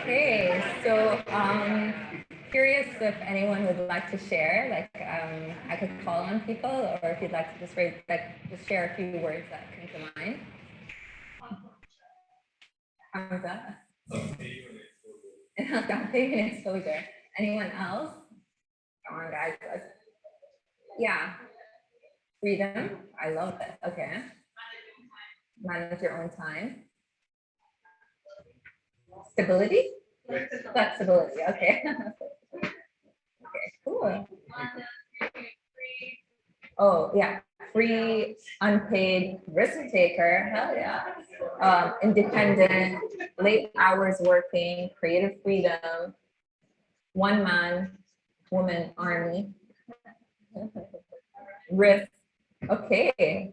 Okay, so curious if anyone would like to share, like I could call on people, or if you'd like to just just share a few words that come to mind. Hamza. Campaign exposure. Anyone else? Come on, guys. Yeah. Freedom. I love this. Okay. Manage your own time. Stability? Flexibility. Okay. Okay, cool. Oh, yeah. Free, unpaid risk taker. Hell yeah. Independent, late hours working, creative freedom, one man, woman army. Risk. Okay.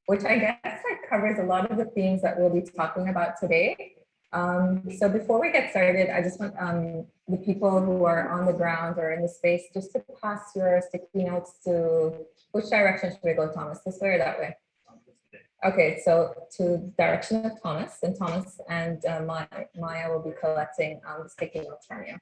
Which I guess like covers a lot of the themes that we'll be talking about today. So before we get started, I just want the people who are on the ground or in the space just to pass your sticky notes to which direction should we go, Thomas? This way or that way? Okay, so to the direction of Thomas, and Thomas and Maya will be collecting the sticky notes from you.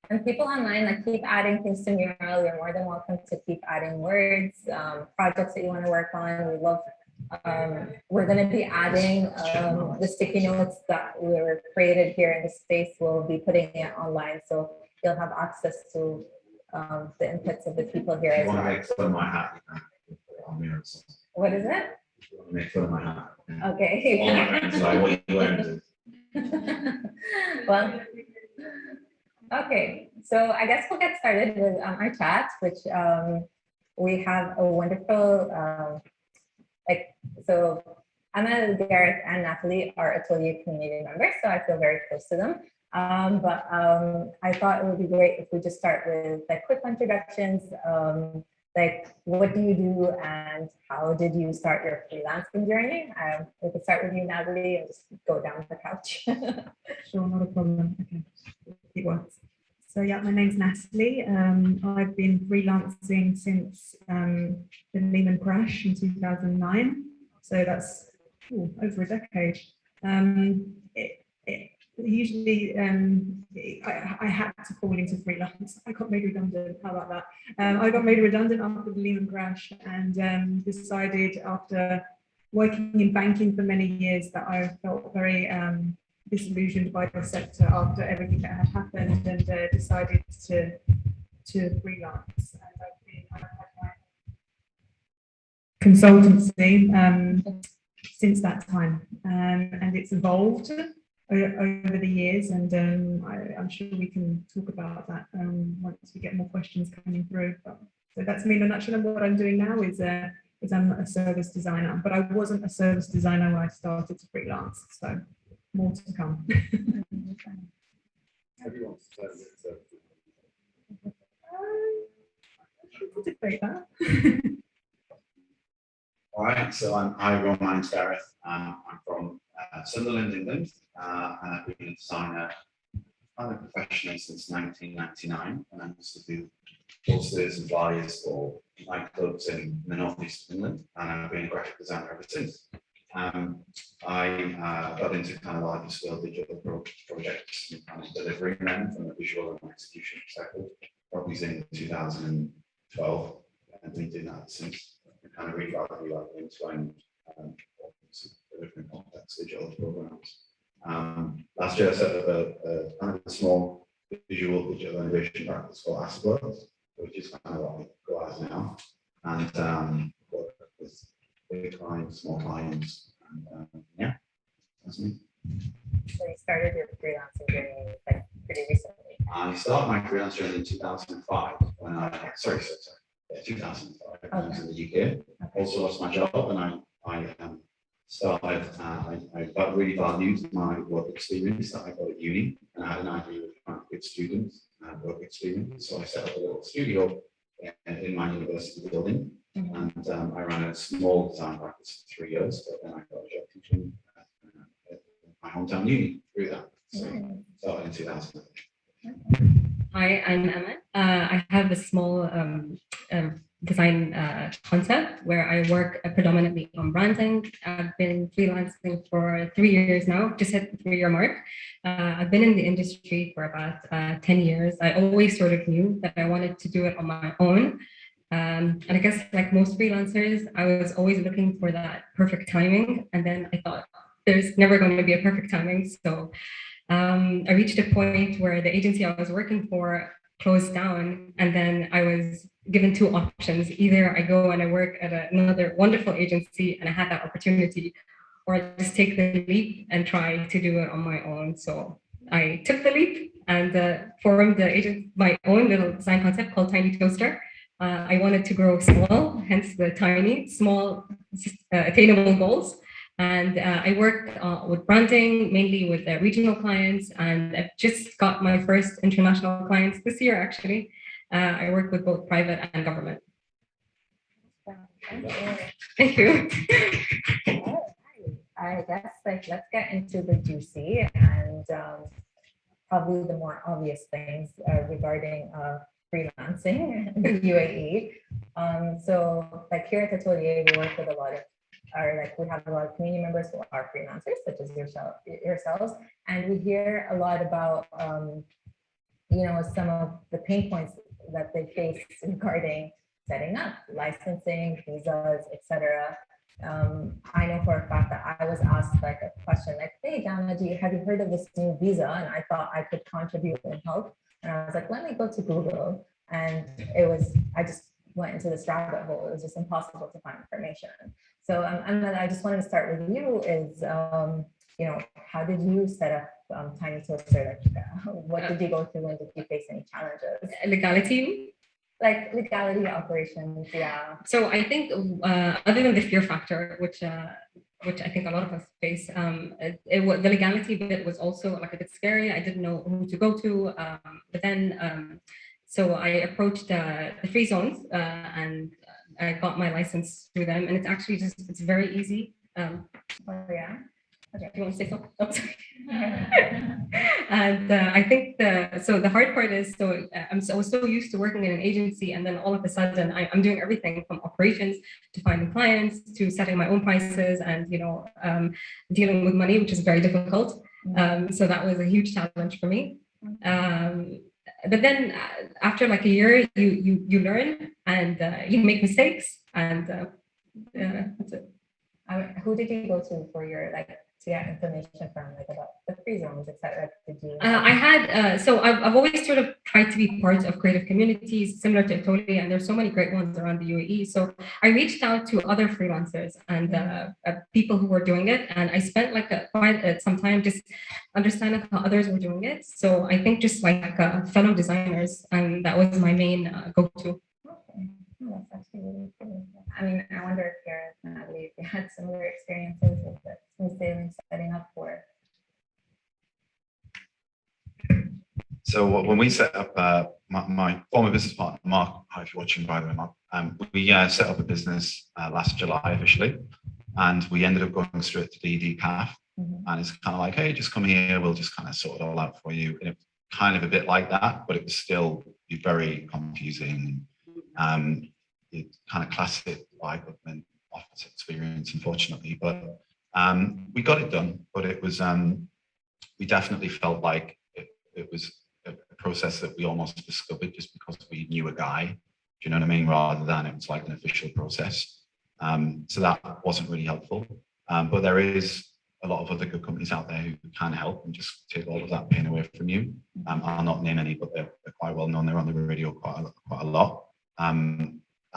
And people online, like keep adding things to Mural. You're more than welcome to keep adding words, projects that you want to work on. We love, we're going to be adding the sticky notes that were created here in the space. We'll be putting it online, so you'll have access to the inputs of the people here as well. Make fun of my hat. What is it? Make fun of my hat. Okay. All my friends like, what are you wearing? Well. Okay, so I guess we'll get started with our chat, which we have a wonderful, so Amal, Gareth, and Nathalie are ATÖLYE community members, so I feel very close to them. But I thought it would be great if we just start with like quick introductions, like what do you do and how did you start your freelancing journey? We could start with you, Nathalie, and just go down the couch. Sure, not a problem. Okay. It works. So yeah, my name's Nathalie. I've been freelancing since the Lehman crash in 2009. So that's over a decade. Usually I had to fall into freelance. I got made redundant. How about that? I got made redundant after the Lehman crash and decided after working in banking for many years that I felt very disillusioned by the sector after everything that had happened, and decided to freelance. And I've had my consultancy since that time, and it's evolved over the years, and I'm sure we can talk about that once we get more questions coming through. But, so that's me in a nutshell. And what I'm doing now is I'm a service designer, but I wasn't a service designer when I started to freelance. So. More to come. Debate that. All right, so hi everyone, my name's Gareth. I'm from Sunderland, England, and I've been a designer professionally since 1999, and I used to do posters and flyers for nightclubs in the northeast of England, and I've been a graphic designer ever since. I got into kind of larger scale digital projects and kind of delivering them from the visual and execution perspective, probably in 2012, and I've been doing that since. Kind of revalue like end-to-end delivering complex digital programs. Last year I set up a kind of a small digital innovation practice called ASPIRAtions, which is kind of what I go as now, and work with big clients, small clients, and yeah, that's me. So you started your freelancing journey like pretty recently. I started my freelance journey in 2005 when I, sorry, 2005 when I was in the UK. Okay. Also lost my job, and I started, I really valued my work experience that I got at uni, and I had an idea of trying to give students work experience. So I set up a little studio in my university building, and I ran a small design practice for 3 years, but then I got a job teaching at my hometown uni through that. So started in 2000. Hi, I'm Amal. I have a small design concept where I work predominantly on branding. I've been freelancing for 3 years now, just hit the 3-year mark. I've been in the industry for about 10 years. I always sort of knew that I wanted to do it on my own. And I guess like most freelancers, I was always looking for that perfect timing. And then I thought there's never going to be a perfect timing. So I reached a point where the agency I was working for closed down, and then I was given 2 options. Either I go and I work at another wonderful agency and I had that opportunity, or I just take the leap and try to do it on my own. So I took the leap and formed my own little design concept called Tiny Toaster. I wanted to grow small, hence the tiny, small, attainable goals. And I work with branding, mainly with regional clients, and I've just got my first international clients this year, actually. I work with both private and government. Thank you. I guess like let's get into the juicy and probably the more obvious things regarding freelancing in the UAE. So like here at ATÖLYE, we work with a lot of we have a lot of community members who are freelancers, such as yourselves, and we hear a lot about some of the pain points that they face regarding setting up licensing, visas, etc. I know for a fact that I was asked like a question like, hey Dana, have you heard of this new visa? And I thought I could contribute and help. And I was like, let me go to Google. And I just went into this rabbit hole. It was just impossible to find information. So I just wanted to start with you is, how did you set up Tiny Toaster? What did you go through and did you face any challenges? Legality? Like legality operations, yeah. So I think other than the fear factor, which I think a lot of us face, the legality bit was also like a bit scary. I didn't know who to go to, but then so I approached the free zones and I got my license through them, and it's actually it's very easy. Oh yeah. Okay, you want to say something? Oh, sorry. And I think the hard part is, I was so used to working in an agency, and then all of a sudden I'm doing everything from operations to finding clients to setting my own prices and dealing with money, which is very difficult. So that was a huge challenge for me. But then after like a year, you learn and you make mistakes, and that's it. Who did you go to for your to get information from, like about the free zones, etc.? Did you? I had so I've always sort of tried to be part of creative communities similar to ATÖLYE, and there's so many great ones around the UAE. So I reached out to other freelancers and people who were doing it, and I spent like quite some time just understanding how others were doing it. So I think just like fellow designers, and that was my main go-to. Okay. Oh, that's actually really cool. I mean, I wonder if Gareth and Nathalie, if you had similar experiences with the smooth sailing setting up for. So when we set up, my former business partner, Mark, if you're watching, by the way, Mark, we set up a business last July officially, and we ended up going straight to the CAF. And it's kind of like, hey, just come here, we'll just kind of sort it all out for you. And it was kind of a bit like that, but it was still very confusing. It's kind of classic government office experience, unfortunately, but we got it done. But it was, we definitely felt like it was a process that we almost discovered just because we knew a guy, do you know what I mean, rather than it was like an official process. So that wasn't really helpful. But there is a lot of other good companies out there who can help and just take all of that pain away from you. I'll not name any, but they're quite well known. They're on the radio quite a lot.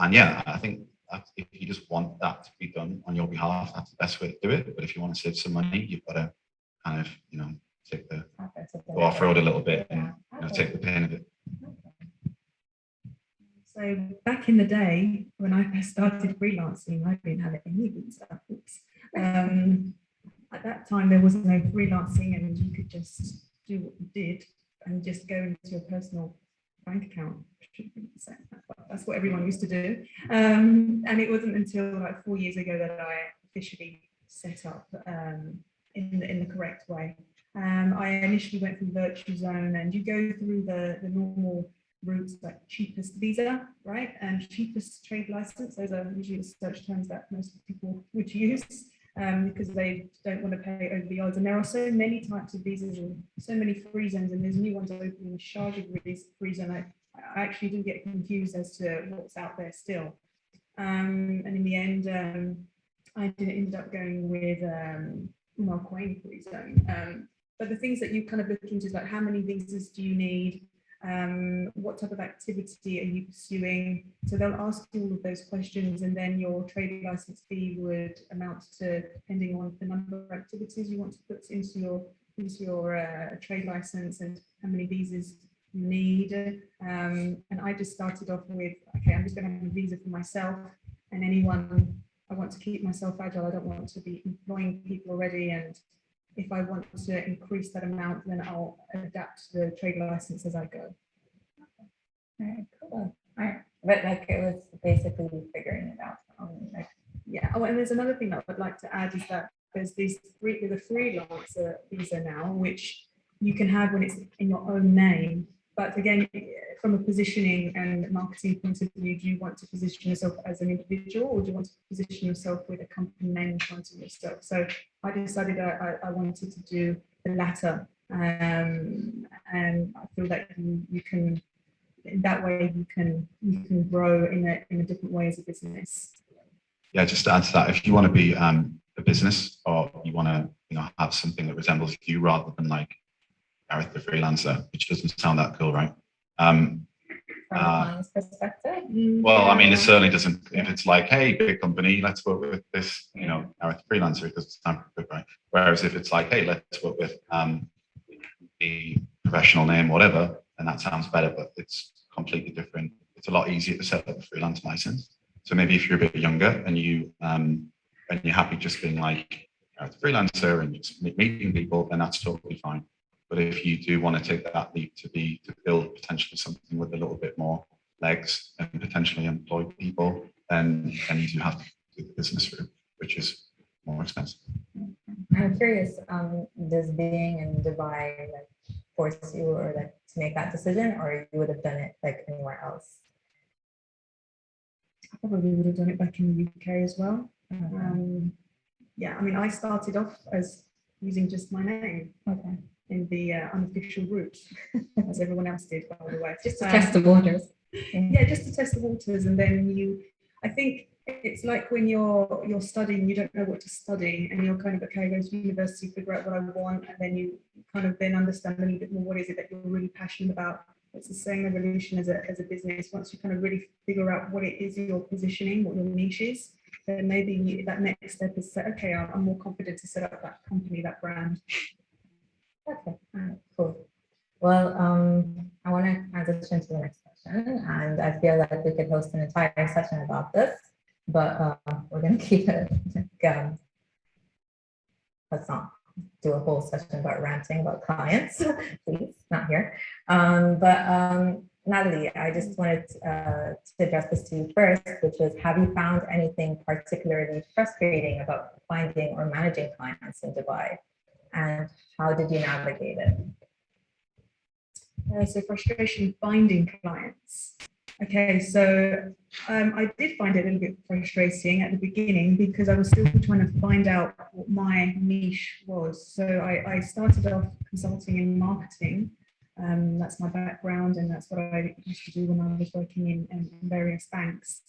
And yeah, I think if you just want that to be done on your behalf, that's the best way to do it. But if you want to save some money, you've got to kind of, take the go off road a little bit and take the pain of it. So back in the day, when I first started freelancing, I didn't have any visa. At that time, there was no freelancing, and you could just do what you did and just go into your personal bank account. That's what everyone used to do. And it wasn't until like 4 years ago that I officially set up in the correct way. I initially went through Virtue Zone, and you go through the normal routes like cheapest visa, right? And cheapest trade license. Those are usually the search terms that most people would use because they don't want to pay over the odds. And there are so many types of visas and so many free zones, and there's new ones opening the Sharjah free zone. I actually do get confused as to what's out there still. And in the end, I ended up going with Amal free zone. But the things that you kind of look into is like, how many visas do you need? What type of activity are you pursuing? So they'll ask you all of those questions, and then your trade license fee would amount to, depending on the number of activities you want to put into your trade license and how many visas you need. And I just started off with, okay, I'm just going to have a visa for myself and anyone. I want to keep myself agile. I don't want to be employing people already, and if I want to increase that amount, then I'll adapt the trade license as I go. All right, cool. All right, but like it was basically figuring it out. Like, yeah. Oh, and there's another thing that I'd like to add is that there's the freelancer visa now, which you can have when it's in your own name. But again, from a positioning and marketing point of view, do you want to position yourself as an individual, or do you want to position yourself with a company name in front of yourself? So I decided I wanted to do the latter, and I feel that you can, in that way, you can grow in a different way as a business. Yeah, just to add to that, if you want to be a business, or you want to have something that resembles you rather than like Gareth the freelancer, which doesn't sound that cool, right? from a client's perspective. Well, I mean, it certainly doesn't. If it's like, hey, big company, let's work with this, Gareth freelancer, it doesn't sound good, right? Whereas if it's like, hey, let's work with the professional name, whatever, then that sounds better, but it's completely different. It's a lot easier to set up a freelance license. So maybe if you're a bit younger and you're happy just being like a freelancer and just meeting people, then that's totally fine. But if you do want to take that leap to build potentially something with a little bit more legs and potentially employ people, then you do have to do the business route, which is more expensive. I'm curious, does being in Dubai like force you or like to make that decision, or you would have done it like anywhere else? I probably would have done it back in the UK as well. Yeah, I mean, I started off as using just my name. Okay. In the unofficial route, as everyone else did, by the way. Just to test the waters. Yeah, just to test the waters, and then I think it's like when you're studying, you don't know what to study, and you're kind of, okay, go to university, figure out what I want, and then you kind of then understand a little bit more what is it that you're really passionate about. It's the same evolution as a business. Once you kind of really figure out what it is you're positioning, what your niche is, then maybe that next step is say, okay, I'm more confident to set up that company, that brand. Okay, all right, cool. Well, I want to transition to the next question, and I feel like we could host an entire session about this, but we're going to keep it. Let's not do a whole session about ranting about clients, please, not here. Nathalie, I just wanted to address this to you first, which was, have you found anything particularly frustrating about finding or managing clients in Dubai? And how did you navigate it? So frustration finding clients. Okay, so I did find it a little bit frustrating at the beginning because I was still trying to find out what my niche was. So I started off consulting in marketing. That's my background, and that's what I used to do when I was working in various banks.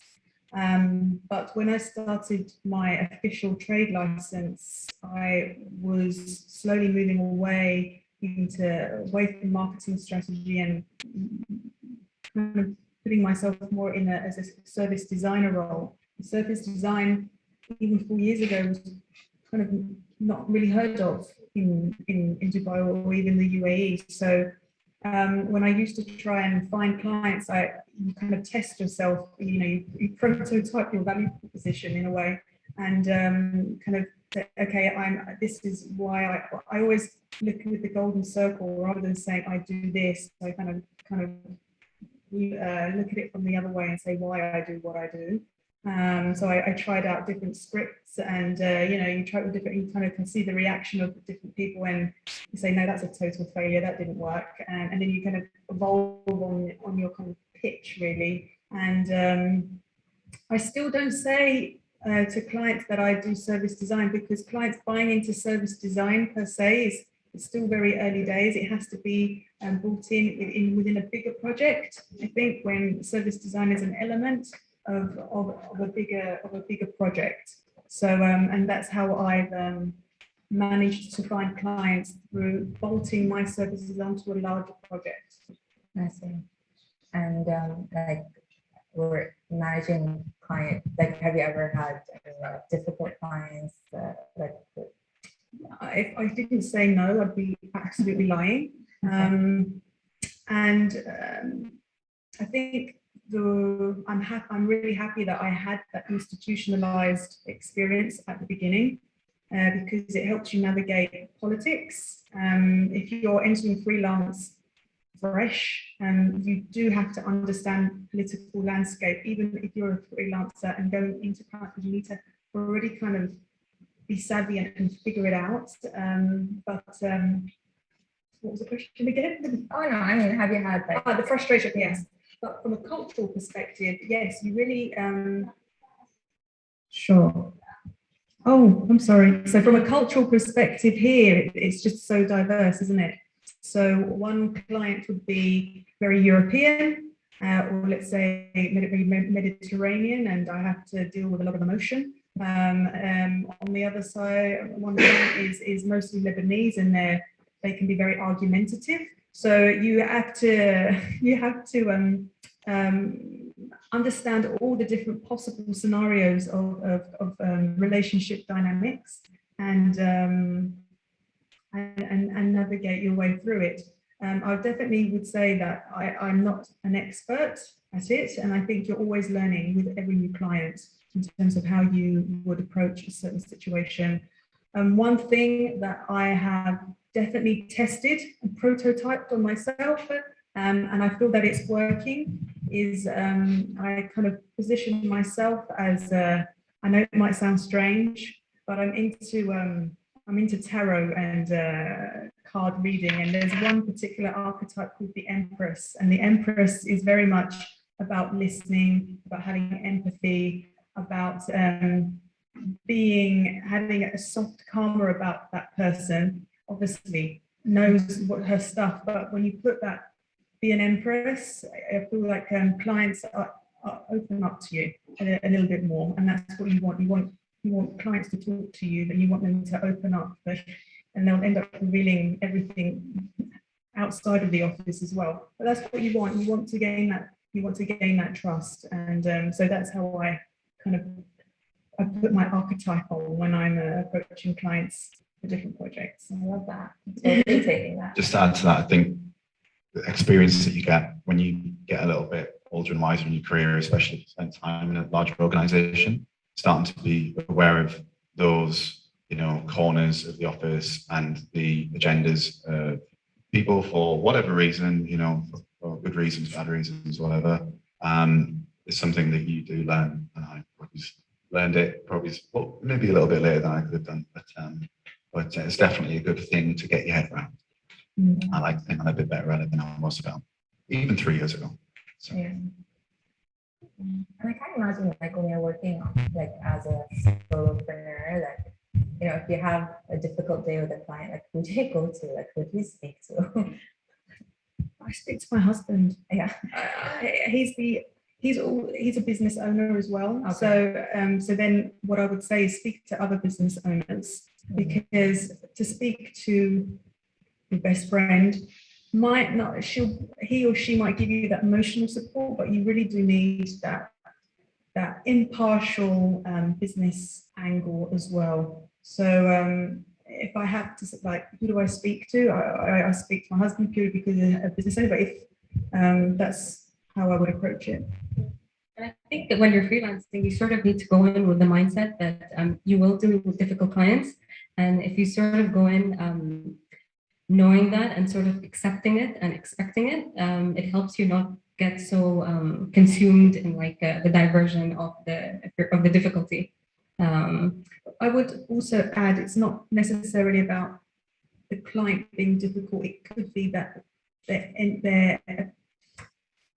But when I started my official trade license, I was slowly moving away from marketing strategy and kind of putting myself more as a service designer role. Service design, even 4 years ago, was kind of not really heard of in Dubai or even the UAE. So when I used to try and find clients, you kind of test yourself, you prototype your value proposition in a way, and kind of say, okay, this is why I always look with the golden circle rather than saying I do this. I kind of look at it from the other way and say why I do what I do. So I tried out different scripts, and you know, you try with different, you kind of can see the reaction of different people, and you say, no, that's a total failure, that didn't work, and then you kind of evolve on your kind of pitch really. And I still don't say to clients that I do service design, because clients buying into service design per se is it's still very early days. It has to be brought in within a bigger project. I think when service design is an element of a bigger project. So and that's how I've managed to find clients, through bolting my services onto a larger project. I see. And like, we're managing client, like, have you ever had difficult clients like? If I didn't say no, I'd be absolutely lying. And I think I'm really happy that I had that institutionalized experience at the beginning, because it helps you navigate politics. If you're entering freelance fresh, you do have to understand political landscape, even if you're a freelancer and going into countries, you need to already kind of be savvy and figure it out. But what was the question again? Oh no, I mean, have you had like the frustration? Yes, but from a cultural perspective, yes, you really sure. Oh, I'm sorry. So from a cultural perspective here, it's just so diverse, isn't it? So one client would be very European, or let's say Mediterranean, and I have to deal with a lot of emotion. On the other side, one client is mostly Lebanese, and they can be very argumentative. So you have to understand all the different possible scenarios of relationship dynamics, and navigate your way through it. I definitely would say that I'm not an expert at it, and I think you're always learning with every new client in terms of how you would approach a certain situation. One thing that I have definitely tested and prototyped on myself, and I feel that it's working, is I kind of position myself as, I know it might sound strange, but I'm into tarot and card reading, and there's one particular archetype called the Empress, and the Empress is very much about listening, about having empathy, about having a soft karma about that person. Obviously knows what her stuff, but when you put that, be an Empress, I feel like clients are open up to you a little bit more, and that's what you want. You want clients to talk to you, and you want them to open up, and they'll end up revealing everything outside of the office as well. But that's what you want. You want to gain that trust, and so that's how I put my archetype on when I'm approaching clients for different projects. I love that. Totally taking that. Just to add to that, I think the experience that you get when you get a little bit older and wiser in your career, especially if you spend time in a larger organization, starting to be aware of those, corners of the office and the agendas of people for whatever reason, for good reasons, bad reasons, whatever, is something that you do learn. And I probably learned it maybe a little bit later than I could have done, but it's definitely a good thing to get your head around. I like to think I'm a bit better at it than I was about even 3 years ago. So. Yeah. And I can't imagine, like, when you're working like as a solopreneur, like, if you have a difficult day with a client, like, who do you go to? Like, who do you speak to? I speak to my husband. Yeah. He's a business owner as well. Okay. So then what I would say is speak to other business owners, because to speak to your best friend might not, he or she might give you that emotional support, but you really do need that impartial business angle as well. So if I have to, like, who do I speak to? I speak to my husband purely because of a business owner, but if that's how I would approach it. And I think that when you're freelancing, you sort of need to go in with the mindset that you will deal with difficult clients. And if you sort of go in knowing that and sort of accepting it and expecting it, it helps you not get so consumed in like the diversion of the difficulty. I would also add, it's not necessarily about the client being difficult. It could be that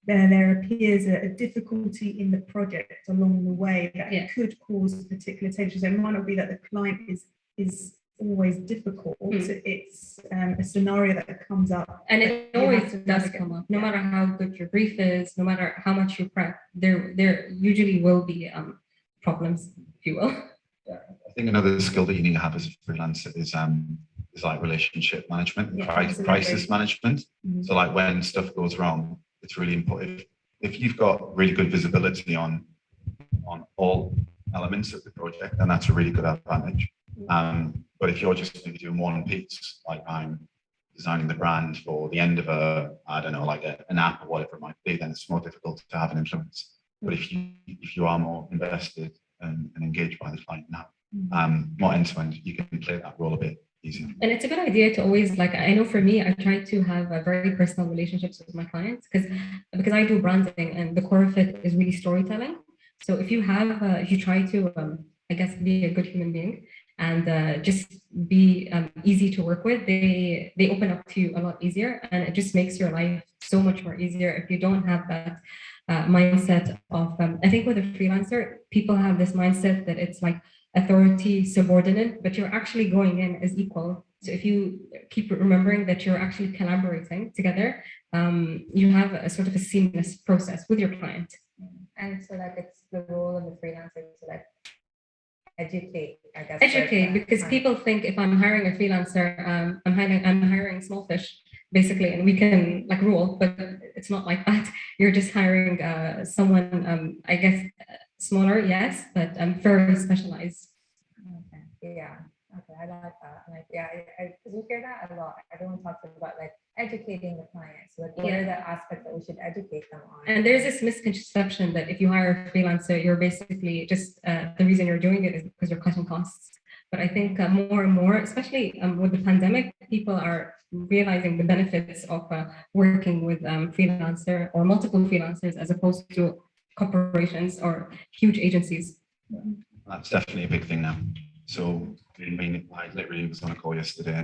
there appears a difficulty in the project along the way that could cause particular tension. So it might not be that the client is always difficult. It's a scenario that comes up. And it always does come up, no matter how good your brief is, no matter how much you prep, there usually will be problems, if you will. Yeah, I think another skill that you need to have as a freelancer is like relationship management, crisis management. So like when stuff goes wrong, it's really important. If you've got really good visibility on all elements of the project, then that's a really good advantage. But if you're just maybe doing one piece, like I'm designing the brand for the end of I don't know, like an app or whatever it might be, then it's more difficult to have an influence. But if you are more invested and engaged by the client now, more end-to-end, you can play that role a bit easier. And it's a good idea to always, like, I know for me, I try to have a very personal relationships with my clients because I do branding and the core of it is really storytelling. So if you try to, I guess, be a good human being and just be easy to work with, they open up to you a lot easier, and it just makes your life so much more easier if you don't have that mindset of, I think with a freelancer, people have this mindset that it's like authority subordinate, but you're actually going in as equal. So if you keep remembering that you're actually collaborating together, you have a sort of a seamless process with your client. And so like it's the role of the freelancer to like educate, I guess. Educate, because people think if I'm hiring a freelancer, I'm hiring small fish, basically, and we can like rule, but it's not like that. You're just hiring someone, I guess, smaller, yes, but very specialized. Okay, yeah. Okay, I like that. Like, yeah, because we hear that a lot. Everyone talks about like educating the clients. Like, what are the aspects that we should educate them on? And there's this misconception that if you hire a freelancer, you're basically just the reason you're doing it is because you're cutting costs. But I think more and more, especially with the pandemic, people are realizing the benefits of working with freelancer or multiple freelancers as opposed to corporations or huge agencies. That's definitely a big thing now. So I mean, I literally was on a call yesterday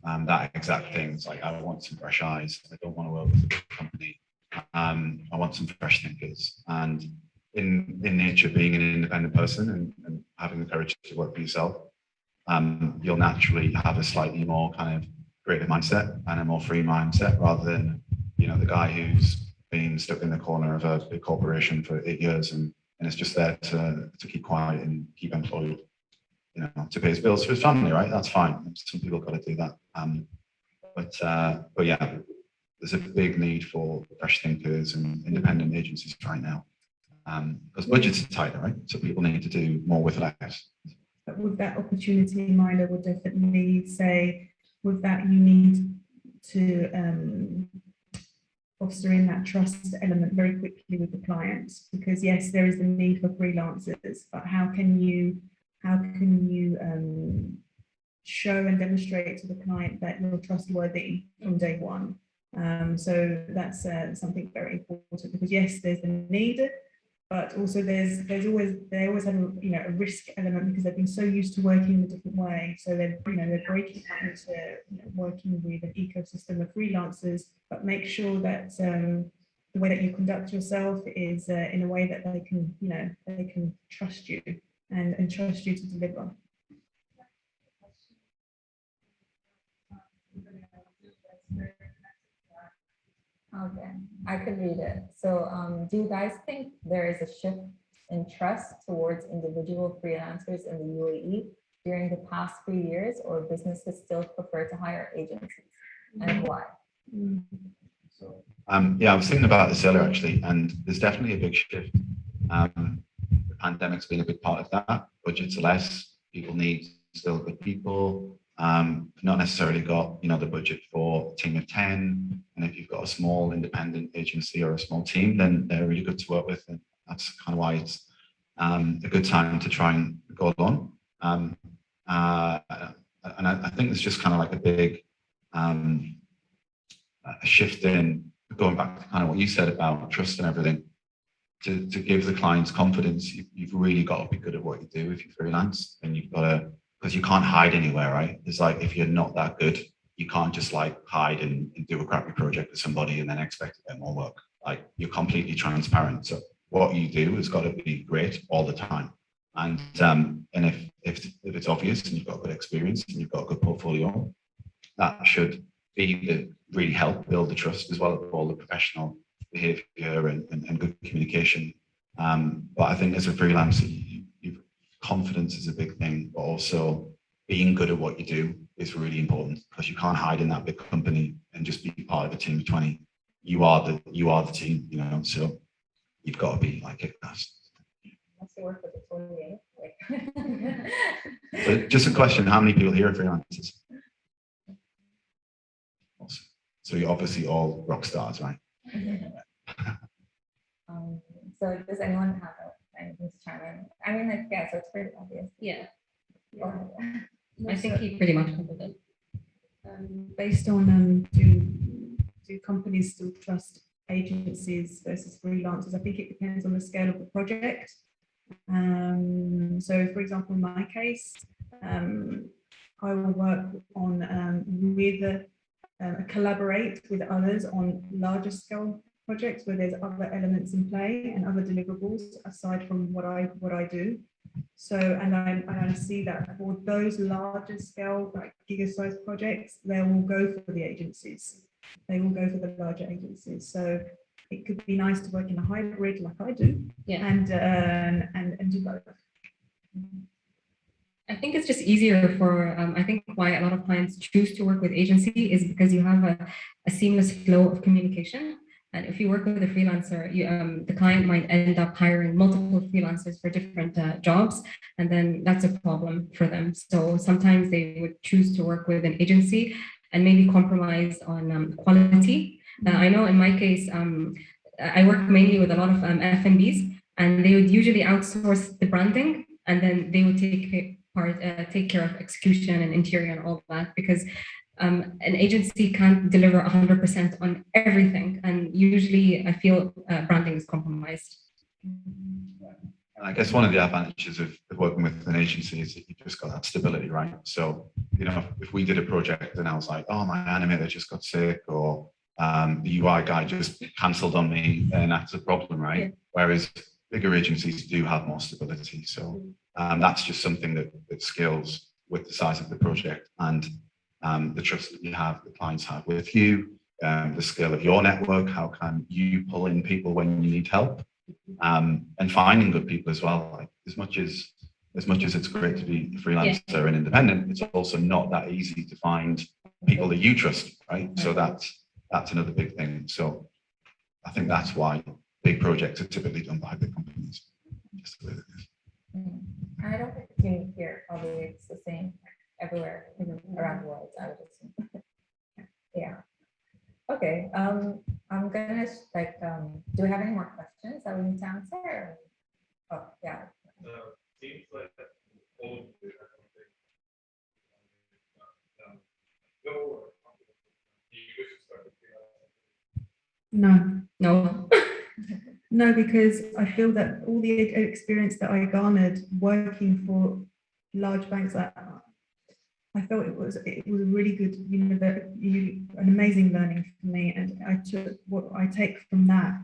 and that exact thing. It's like, I want some fresh eyes. I don't want to work with a big company. I want some fresh thinkers. And in nature, being an independent person and having the courage to work for yourself, you'll naturally have a slightly more kind of creative mindset and a more free mindset rather than, you know, the guy who's been stuck in the corner of a big corporation for 8 years and it's just there to keep quiet and keep employed, you know, to pay his bills for his family, right? That's fine. Some people got to do that. But yeah, there's a big need for fresh thinkers and independent agencies right now. Because budgets are tighter, right? So people need to do more with less. But with that opportunity in mind, I would definitely say with that you need to foster in that trust element very quickly with the clients, because yes, there is a need for freelancers, but how can you show and demonstrate to the client that you're trustworthy from day one? So that's something very important, because yes, there's a need, but also they always have a risk element because they've been so used to working in a different way. So they're breaking out into working with an ecosystem of freelancers, but make sure that the way that you conduct yourself is in a way that they can trust you and trust you to deliver. Okay, I could read it. So do you guys think there is a shift in trust towards individual freelancers in the UAE during the past few years, or businesses still prefer to hire agencies, and why? Yeah, I was thinking about this earlier actually, and there's definitely a big shift. The pandemic's been a big part of that. Budgets are less, people need still good people. Not necessarily got the budget for a team of 10, and if you've got a small independent agency or a small team, then they're really good to work with, and that's kind of why it's a good time to try and go on. And I think there's just kind of like a big a shift in going back to kind of what you said about trust and everything, to give the clients confidence, you've really got to be good at what you do if you freelance, and you've got to, because you can't hide anywhere, right? It's like, if you're not that good, you can't just like hide and do a crappy project with somebody and then expect to get more work. Like, you're completely transparent. So what you do has got to be great all the time. And if it's obvious and you've got good experience and you've got a good portfolio, that should be really help build the trust as well as all the professional behavior and good communication. But I think as a freelancer, confidence is a big thing, but also being good at what you do is really important, because you can't hide in that big company and just be part of a team of 20. You are the team, you know, so you've got to be like it. Unless you work with the 28. So just a question, how many people here are freelancers? Awesome. So you're obviously all rock stars, right? So does anyone have anything to chime in? I mean, like, yeah, so it's pretty obvious. Yeah, Go ahead. I think he pretty much covered it. Based on do companies still trust agencies versus freelancers? I think it depends on the scale of the project. So, for example, in my case, I will work on collaborate with others on larger scale projects where there's other elements in play and other deliverables aside from what I do. So, and I see that for those larger scale, like giga-sized projects, they will go for the agencies. They will go for the larger agencies. So it could be nice to work in a hybrid like I do, Yeah. and do both. I think it's just easier for, I think why a lot of clients choose to work with agency is because you have a seamless flow of communication. And if you work with a freelancer, the client might end up hiring multiple freelancers for different jobs, and then that's a problem for them. So sometimes they would choose to work with an agency and maybe compromise on quality. I know in my case, I work mainly with a lot of F&Bs, and they would usually outsource the branding, and then they would take care of execution and interior and all that, because an agency can't deliver 100% on everything, and usually I feel branding is compromised. I guess one of the advantages of working with an agency is that you've just got that stability, right? So, you know, if we did a project and I was like, oh, my animator just got sick, or the UI guy just cancelled on me, then that's a problem, right? Yeah. Whereas bigger agencies do have more stability. So that's just something that scales with the size of the project and the trust that you have, the clients have with you, the scale of your network, how can you pull in people when you need help, and finding good people as well. Like, as much as it's great to be a freelancer and independent, it's also not that easy to find people that you trust, right? So that's another big thing. So I think that's why big projects are typically done by big companies. Just the way it is. I don't think it's unique here. Probably it's the same everywhere around the world, I would assume. Yeah. Okay. I'm gonna like. Do we have any more questions that we need to answer? Oh, yeah. Seems like all of the No. No, because I feel that all the experience that I garnered working for large banks, I felt it was a really good, an amazing learning for me, and I took what I take from that.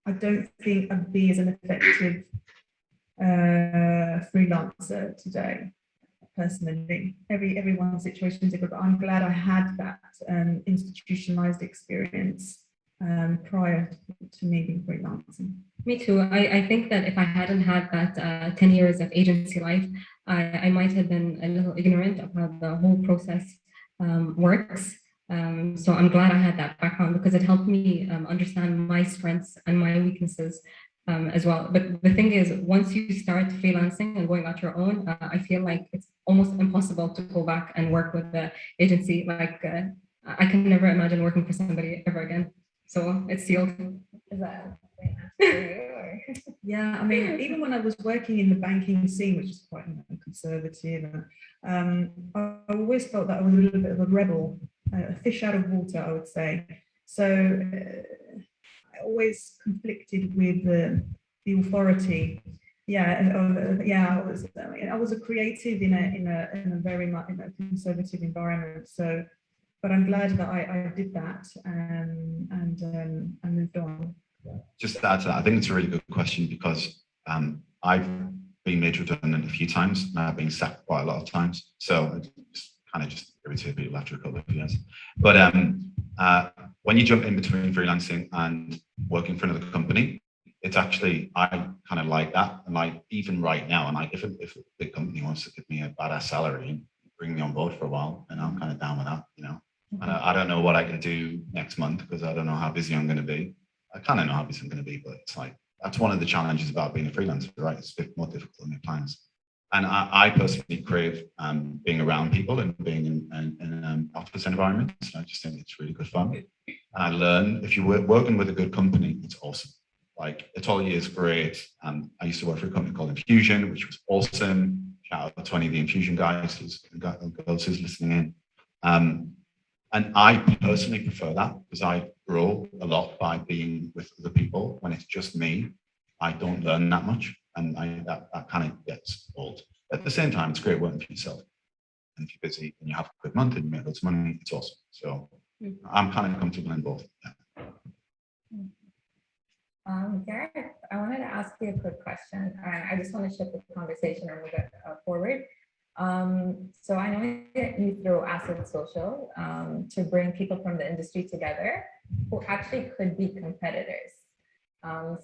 I don't think I'd be as an effective freelancer today. Personally, everyone's situation is different, but I'm glad I had that institutionalized experience prior to me being freelancing. Me too. I think that if I hadn't had that 10 years of agency life, I might have been a little ignorant of how the whole process works. So I'm glad I had that background, because it helped me understand my strengths and my weaknesses as well. But the thing is, once you start freelancing and going out your own, I feel like it's almost impossible to go back and work with the agency. Like I can never imagine working for somebody ever again. So it's sealed. Is that for you, or? Yeah, I mean, even when I was working in the banking scene, which is quite conservative, I always felt that I was a little bit of a rebel, a fish out of water, I would say. So I always conflicted with the authority. I was a creative in a very much conservative environment. So, but I'm glad that I did that and moved on. Just to add to that, I think it's a really good question because I've been made redundant a few times and I've been sacked quite a lot of times. So it's kind of just irritated people after a couple of years. But when you jump in between freelancing and working for another company, it's actually, I kind of like that. And like even right now, and like if a big company wants to give me a badass salary and bring me on board for a while, and I'm kind of down with that, you know. And I don't know what I can do next month because I don't know how busy I'm going to be. I kind of know how busy I'm going to be, but it's like, that's one of the challenges about being a freelancer, right? It's a bit more difficult to make plans. And I personally crave being around people and being in office environments. I just think it's really good fun. And I learn, if you're working with a good company, it's awesome. Like ATÖLYE is great. I used to work for a company called Infusion, which was awesome. Shout out to any of the Infusion guys and girls who's listening in. And I personally prefer that because I grow a lot by being with other people. When it's just me, I don't learn that much, and that kind of gets old. At the same time, it's great working for yourself. And if you're busy and you have a good month and you make loads of money, it's awesome. So I'm kind of comfortable in both. Yeah. Gareth, I wanted to ask you a quick question. I just want to shift the conversation and move it forward. So I know that you through Asset Social to bring people from the industry together who actually could be competitors.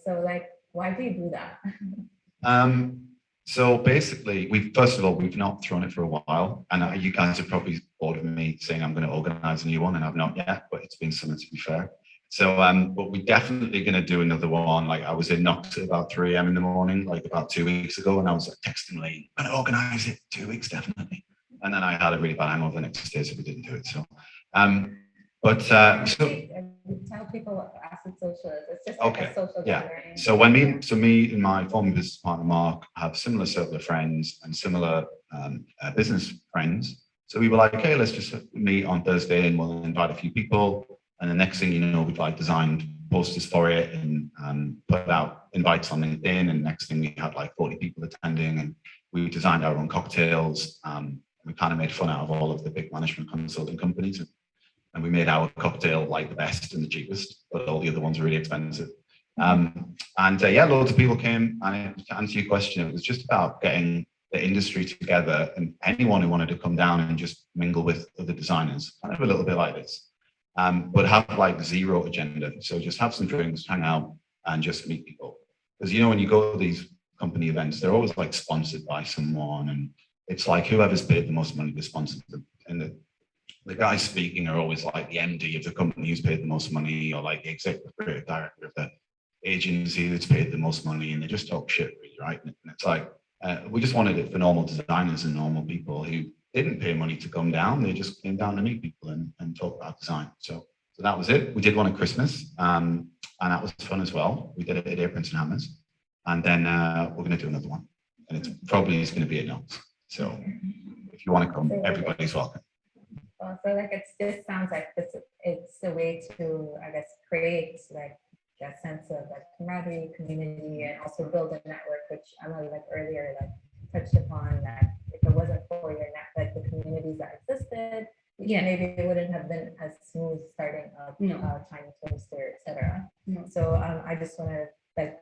So like, why do you do that? So basically, first of all, we've not thrown it for a while, and you guys are probably bored of me saying I'm going to organize a new one, and I've not yet, but it's been something to be fair. So, but we're definitely going to do another one. Like I was in Knox at about 3 a.m. in the morning, like about 2 weeks ago, and I was like texting Lee, I'm going to organize it 2 weeks, definitely. And then I had a really bad hangover the next day, so we didn't do it. So, tell people what Asset Social is. It's just like a social gathering. So me and my former business partner Mark have similar circle of friends and similar business friends. So we were like, hey, let's just meet on Thursday and we'll invite a few people. And the next thing you know, we've like designed posters for it and put out invites on LinkedIn. And next thing we had like 40 people attending, and we designed our own cocktails. We kind of made fun out of all of the big management consulting companies. And we made our cocktail like the best and the cheapest, but all the other ones were really expensive. Loads of people came. And to answer your question, it was just about getting the industry together and anyone who wanted to come down and just mingle with other designers, kind of a little bit like this. But have like zero agenda. So just have some drinks, hang out, and just meet people. Because you know, when you go to these company events, they're always like sponsored by someone, and it's like whoever's paid the most money to sponsor them. And the guys speaking are always like the MD of the company who's paid the most money, or like the executive creative director of the agency that's paid the most money, and they just talk shit, really, right? And it's like we just wanted it for normal designers and normal people who didn't pay money to come down. They just came down to meet people and talk about design. So that was it. We did one at Christmas, and that was fun as well. We did it at Aprons and Hammers, and then we're going to do another one, and it's probably going to be at Knox. So if you want to come, everybody's welcome. Well, so like it just sounds like it's a way to, I guess, create like a sense of like camaraderie, community, and also build a network, which Amal like earlier like touched upon, that if it wasn't for your net, like the communities that existed, maybe it wouldn't have been as smooth starting up China Toaster, etc. So I just want to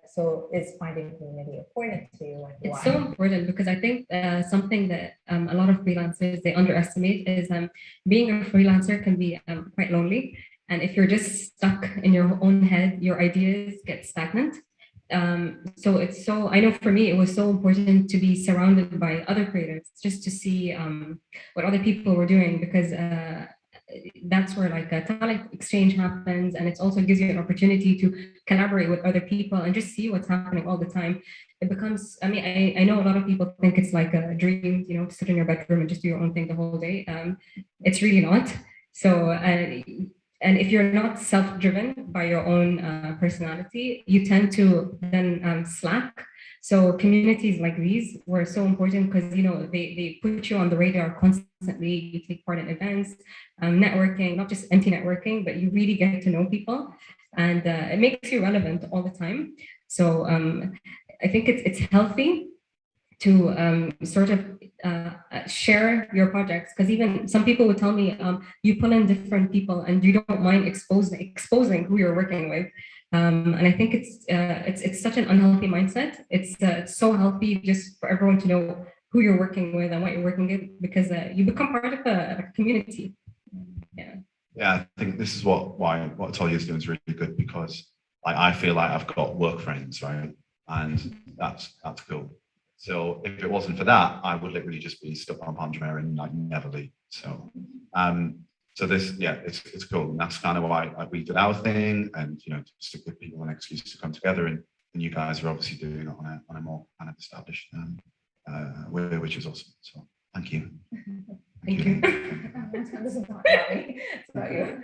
so is finding community important to you? Like, it's so important because I think something that a lot of freelancers they underestimate is being a freelancer can be quite lonely, and if you're just stuck in your own head, your ideas get stagnant. So I know for me it was so important to be surrounded by other creators, just to see what other people were doing, because that's where like a talent exchange happens, and it also gives you an opportunity to collaborate with other people and just see what's happening all the time. It becomes, I mean, I know a lot of people think it's like a dream, you know, to sit in your bedroom and just do your own thing the whole day. It's really not. So and if you're not self-driven by your own personality, you tend to then slack So communities like these were so important because, you know, they put you on the radar constantly. You take part in events, networking, not just empty networking, but you really get to know people, and it makes you relevant all the time. So I think it's healthy to sort of share your projects, because even some people would tell me you pull in different people and you don't mind exposing who you're working with. And I think it's such an unhealthy mindset. It's so healthy just for everyone to know who you're working with and what you're working with, because you become part of a community. Yeah. Yeah, I think this is what ATÖLYE is doing is really good, because I feel like I've got work friends, right? And that's cool. So if it wasn't for that, I would literally just be stuck on Panjamera and like never leave. So so this, yeah, it's cool. And that's kind of why we did our thing, and you know, just to give people an excuse to come together. And you guys are obviously doing it on a more kind of established way, which is awesome. So thank you. Thank you. This is not about me, it's about you.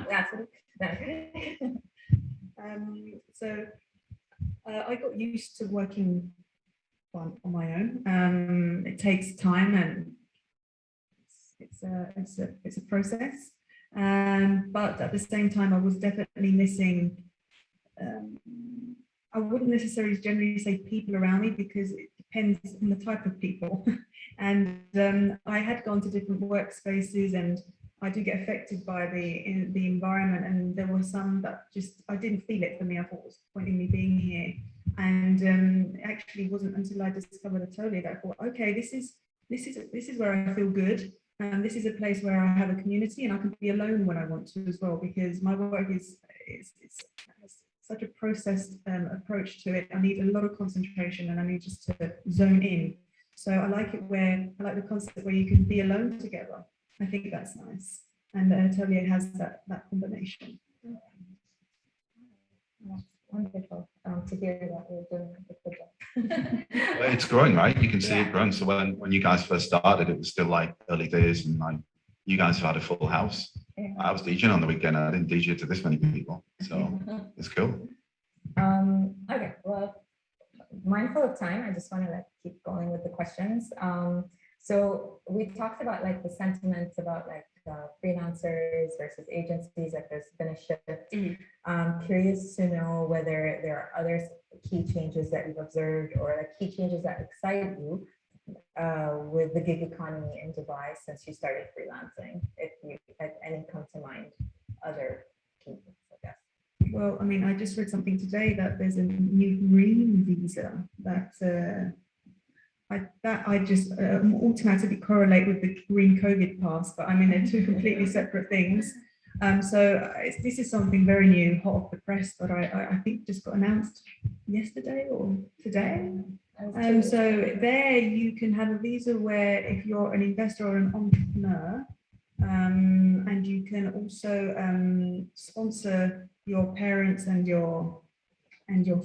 That's what So I got used to working on my own. It takes time, and it's a process. But at the same time, I was definitely missing. I wouldn't necessarily generally say people around me, because it depends on the type of people. And I had gone to different workspaces, and I do get affected by the environment, and there were some that just, I didn't feel it for me. I thought it was pointing me being here. And it actually wasn't until I discovered ATÖLYE that I thought, okay, this is where I feel good. And this is a place where I have a community, and I can be alone when I want to as well, because my work has such a processed approach to it. I need a lot of concentration, and I need just to zone in. So I like the concept where you can be alone together. I think that's nice. And ATÖLYE has that combination. wonderful to hear that you're doing a good job. Well, it's growing, right? You can see Yeah. it growing. So when you guys first started, it was still like early days, and like you guys have had a full house. Yeah. I was DJing on the weekend. I didn't DJ to this many people, so it's cool. Okay, well, mindful of time, I just want to keep going with the questions. So we talked about like the sentiments about like freelancers versus agencies, like there's been a shift. Curious to know whether there are other key changes that you've observed, or like key changes that excite you with the gig economy in Dubai since you started freelancing, if any come to mind, other key things, I guess. Well, I mean, I just read something today that there's a new green visa that I just automatically correlate with the green COVID pass, but I mean, they're two completely separate things. So this is something very new, hot off the press, but I think just got announced yesterday or today. So there you can have a visa where if you're an investor or an entrepreneur, and you can also sponsor your parents and your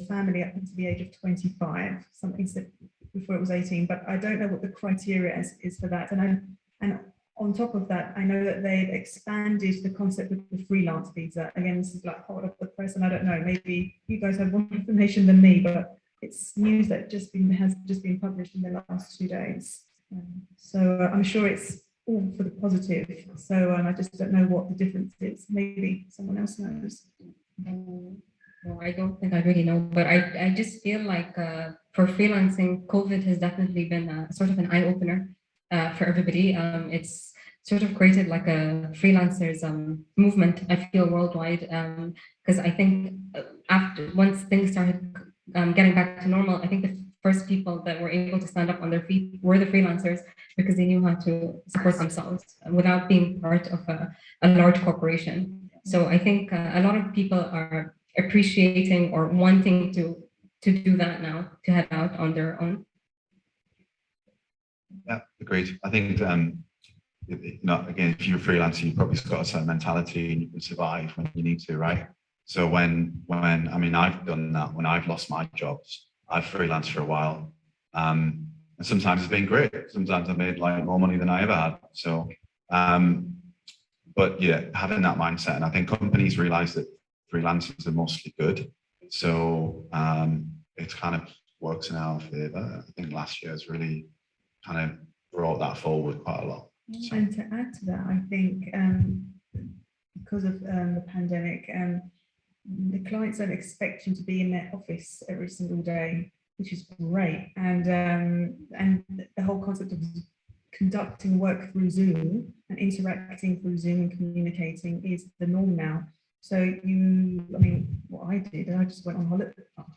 family up to the age of 25, something before it was 18, but I don't know what the criteria is for that. And on top of that, I know that they've expanded the concept of the freelance visa. Again, this is like hot off the press, and I don't know, maybe you guys have more information than me, but it's news that has just been published in the last 2 days. So I'm sure it's all for the positive. So I just don't know what the difference is. Maybe someone else knows. No, I don't think I really know, but I just feel like for freelancing, COVID has definitely been sort of an eye-opener for everybody. It's sort of created like a freelancers movement, I feel, worldwide, because I think once things started getting back to normal, I think the first people that were able to stand up on their feet were the freelancers, because they knew how to support themselves without being part of a large corporation. So I think a lot of people are appreciating or wanting to do that now, to head out on their own. Yeah, agreed. I think again, if you're a freelancer, you've probably got a certain mentality, and you can survive when you need to, right? So when I mean, I've done that when I've lost my jobs. I've freelanced for a while, and sometimes it's been great. Sometimes I've made like more money than I ever had. So, but yeah, having that mindset, and I think companies realize that freelancers are mostly good. So it's kind of works in our favour. I think last year has really kind of brought that forward quite a lot. So, And to add to that, I think because of the pandemic, the clients don't expect you to be in their office every single day, which is great. And the whole concept of conducting work through Zoom and interacting through Zoom and communicating is the norm now. So I mean, what I did, I just went on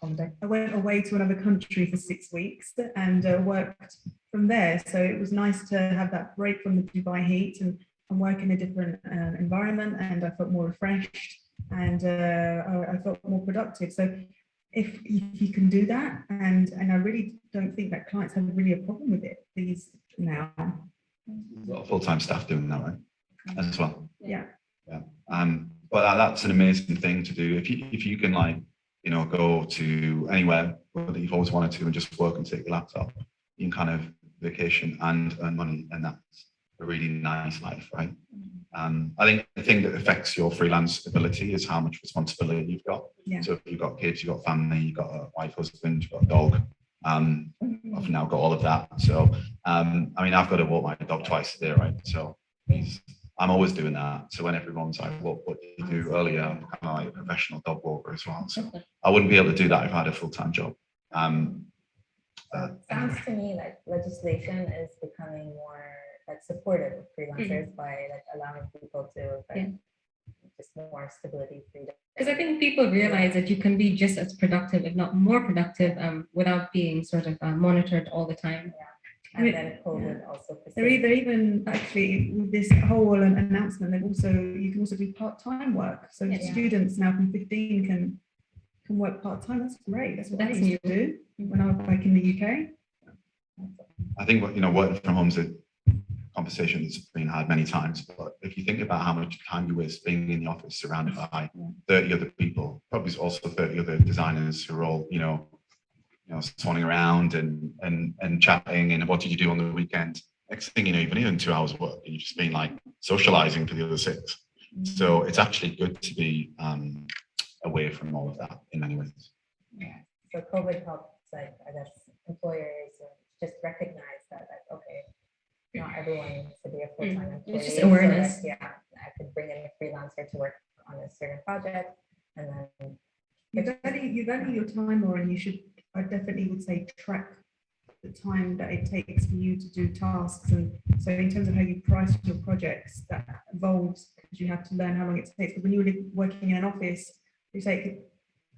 holiday. I went away to another country for 6 weeks and worked from there. So it was nice to have that break from the Dubai heat and work in a different environment, and I felt more refreshed and I felt more productive. So if you can do that, and I really don't think that clients have really a problem with it these now. a lot of full-time staff doing that, right? As well. Yeah. Yeah. But that's an amazing thing to do. If you can, like, you know, go to anywhere that you've always wanted to and just work and take your laptop, you can kind of vacation and earn money, and that's a really nice life, right? I think the thing that affects your freelance ability is how much responsibility you've got. Yeah. So if you've got kids, you've got family, you've got a wife, husband, you've got a dog. I've now got all of that. So I mean, I've got to walk my dog twice a day, right? So I'm always doing that. So when everyone's like, what do you do earlier? I'm kind of like a professional dog walker as well. So I wouldn't be able to do that if I had a full-time job. So it sounds to me like legislation is becoming more like supportive of freelancers by like allowing people to like, just more stability, freedom. Because I think people realize that you can be just as productive, if not more productive, without being sort of monitored all the time. And then COVID also. They're even actually with this whole announcement, you can also do part-time work. So students now from 15 can work part-time. That's great. That's what I used to do when I was back in the UK. I think working from home is a conversation that's been had many times. But if you think about how much time you waste being in the office surrounded by 30 other people, probably also 30 other designers who are all swanning around and chatting and what did you do on the weekend? Next thing you know, you've been in 2 hours of work and you've just been like socializing for the other 6. So it's actually good to be away from all of that in many ways. Yeah. So COVID helped, like, I guess, employers just recognize that, like, okay, not everyone needs to be a full-time employee. It's just awareness. So, like, I could bring in a freelancer to work on a certain project, and then you value your time more, and I definitely would say track the time that it takes for you to do tasks. And so in terms of how you price your projects, that evolves because you have to learn how long it takes. But when you're working in an office, you take,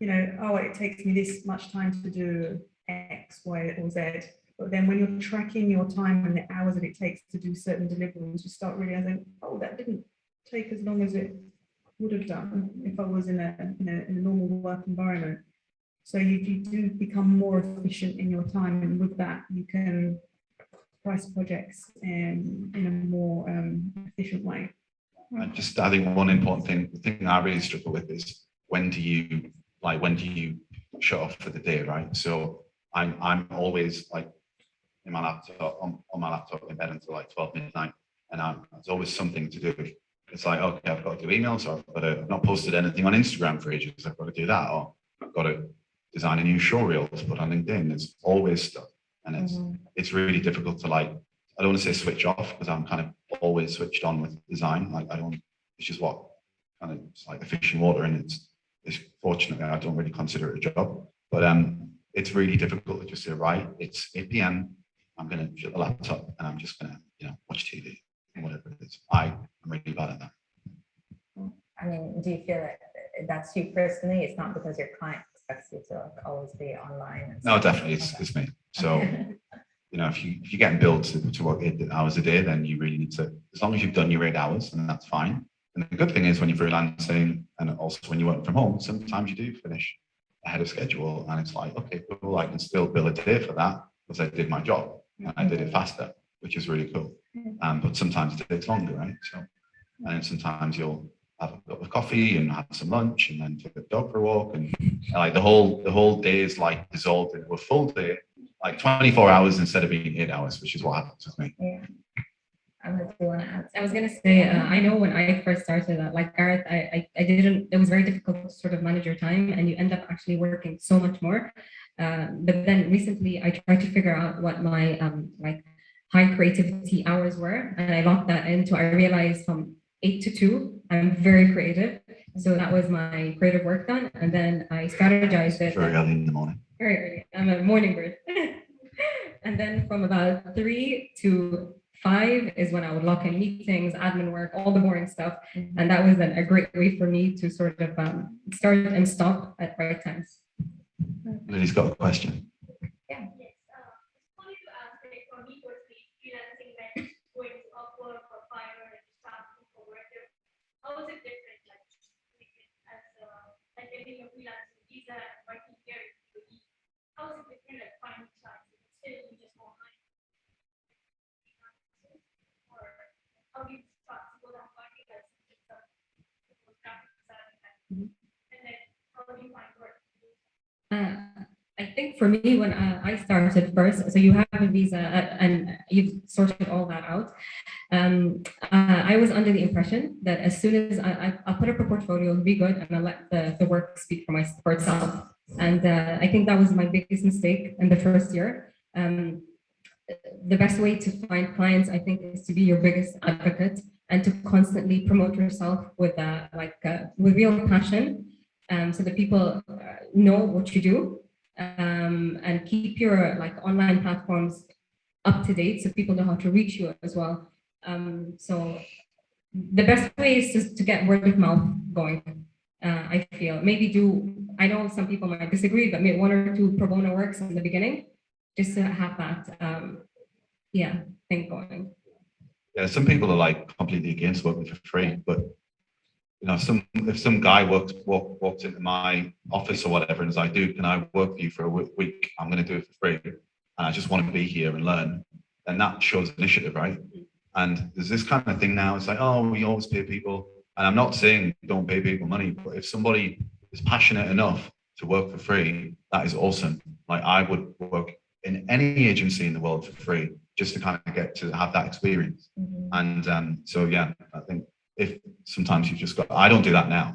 it takes me this much time to do X, Y, or Z. But then when you're tracking your time and the hours that it takes to do certain deliverables, you start realizing, that didn't take as long as it would have done if I was in a normal work environment. So you do become more efficient in your time, and with that you can price projects in a more efficient way. I think one important the thing I really struggle with is when do you shut off for the day, right? So I'm always like in my laptop on my laptop in bed until like 12 midnight, and there's always something to do. It's like, okay, I've got to do emails, or I've not posted anything on Instagram for ages, I've got to do that, or I've got to design a new show reel to put on LinkedIn. There's always stuff, and it's really difficult to, like, I don't want to say switch off, because I'm kind of always switched on with design. Like, it's just what kind of, it's like a fish in water, and it's fortunately I don't really consider it a job, but it's really difficult to just say, right, it's 8 p.m. I'm going to shut the laptop and I'm just going to watch TV and whatever it is. I'm really bad at that. I mean, do you feel like that's you personally? It's not because your client expects you to always be online? No, definitely, it's me. So if you're getting billed to work 8 hours a day, then you really need to, as long as you've done your 8 hours, and that's fine. And the good thing is, when you're freelancing and also when you're working from home, sometimes you do finish ahead of schedule, and it's like, okay, cool, I can still bill a day for that because I did my job and I did it faster, which is really cool. But sometimes it takes longer, right? So, and then sometimes you'll have a cup of coffee and have some lunch and then take the dog for a walk, and like the whole day is like dissolved into a full day, like 24 hours instead of being 8 hours, which is what happens with me. Yeah. Do you want to add? I was gonna say, I know when I first started, like Gareth, I didn't. It was very difficult to sort of manage your time, and you end up actually working so much more. But then recently, I tried to figure out what my like high creativity hours were, and I locked that in. So I realized from 8 to 2, I'm very creative. So that was my creative work done, and then I strategized it. Very early in the morning. Very early. I'm a morning bird. And then from about 3 to 5 is when I would lock in meetings, admin work, all the boring stuff. And that was a great way for me to sort of start and stop at right times. Lily's got a question. Yeah. Yes, just wanted to ask, like, for me personally, freelancing meant going to Upwork or Fiverr and just asking for work. How is it different, like, as like getting a freelancing visa and working here in the UAE? How is it different, like finding clients? Is it still you just online? Or how do you start to go down market like graphic design and then how do you find work? I think for me, when I started first, so you have a visa and you've sorted all that out. I was under the impression that as soon as I'll put up a portfolio, it'll be good, and I'll let the work speak for itself. And I think that was my biggest mistake in the first year. The best way to find clients, I think, is to be your biggest advocate and to constantly promote yourself with real passion. So that people know what you do, and keep your like online platforms up to date so people know how to reach you as well. So the best way is just to get word of mouth going. I feel I know some people might disagree, but maybe 1 or 2 pro bono works in the beginning, just to have that thing going. Yeah, some people are like completely against working for free, but you know, if some guy walked into my office or whatever and is like, dude, can I work for you for a week? I'm going to do it for free, and I just want to be here and learn. Then that shows initiative, right? And there's this kind of thing now. It's like, oh, we always pay people, and I'm not saying don't pay people money, but if somebody is passionate enough to work for free, that is awesome. Like I would work in any agency in the world for free just to kind of get to have that experience. And so yeah, I think. If sometimes you've just got, I don't do that now,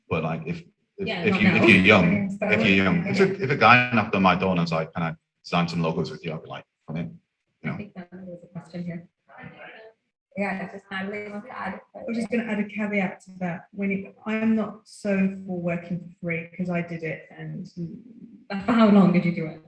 but like if you're young, if a guy knocked on my door and I was like, can I design some logos with you? I'd be like, come in. You know. I think that was a question here. Yeah, just Nathalie wants to add. I was just going to add a caveat to that. I'm not so for working for free because I did it, and For how long did you do it?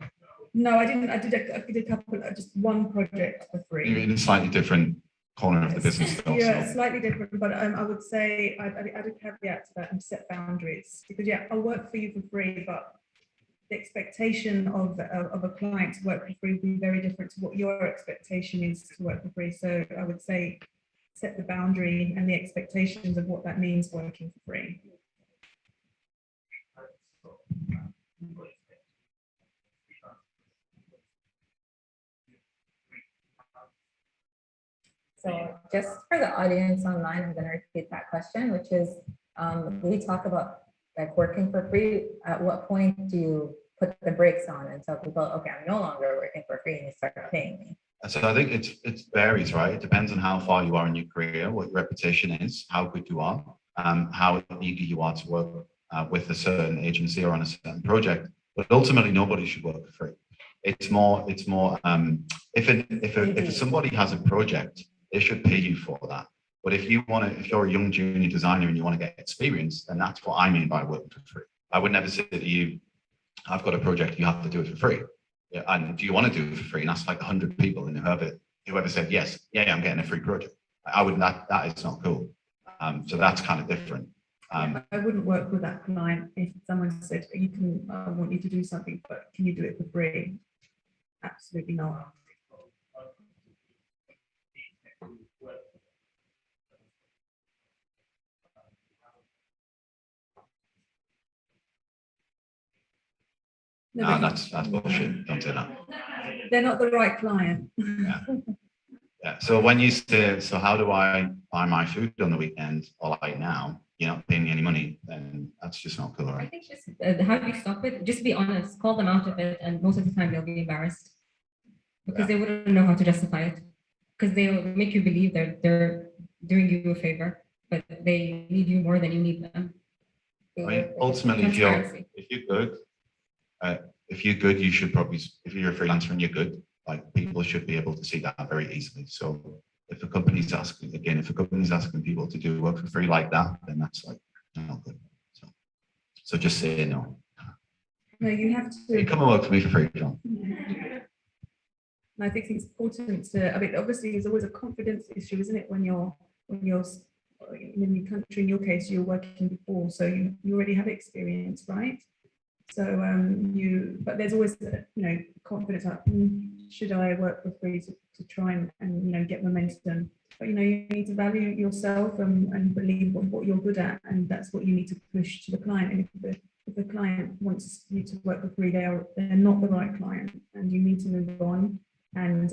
no, I didn't. I did a couple, just one project for free. You're in a slightly different corner of the business. Yeah, slightly different, but I would say I'd add a caveat to that and set boundaries, because yeah, I'll work for you for free, but the expectation of a client to work for free will be very different to what your expectation is to work for free. So I would say set the boundary and the expectations of what that means working for free. So just for the audience online, I'm going to repeat that question, which is, we talk about like working for free. At what point do you put the brakes on and tell people, okay, I'm no longer working for free, and you start paying me? So I think it varies, right? It depends on how far you are in your career, what your reputation is, how good you are, how eager you are to work with a certain agency or on a certain project. But ultimately, nobody should work for free. It's more. If somebody has a project, they should pay you for that. But if you're a young junior designer and you want to get experience, then that's what I mean by working for free. I would never say to you, I've got a project, you have to do it for free. Yeah, and do you want to do it for free? And that's like 100 people, and whoever said yes, yeah, I'm getting a free project. I wouldn't. That is not cool. So that's kind of different. I wouldn't work with that client if someone said, I want you to do something, but can you do it for free? Absolutely not. No, that's bullshit. Don't do that. They're not the right client. Yeah. So when you say, so how do I buy my food on the weekend, or like now, you're not paying me any money, then that's just not cool, I right? think just how do you stop it? Just be honest, call them out of it, and most of the time they'll be embarrassed because they wouldn't know how to justify it. because they'll make you believe they're doing you a favor, but they need you more than you need them. I mean, ultimately, if you're good, you should probably, if you're a freelancer and you're good, like people should be able to see that very easily. So if a company's asking, again, if a company's asking people to do work for free like that, then that's like not good. So just say no. No, you have to. You come and work for me for free, John. And I think it's important to, I mean, obviously there's always a confidence issue, isn't it? When you're in your country, in your case, you're working before, so you already have experience, right? So but there's always, confidence, like, should I work for free to try and get momentum? But, you need to value yourself and believe what you're good at, and that's what you need to push to the client. And if the client wants you to work for free, they're not the right client, and you need to move on and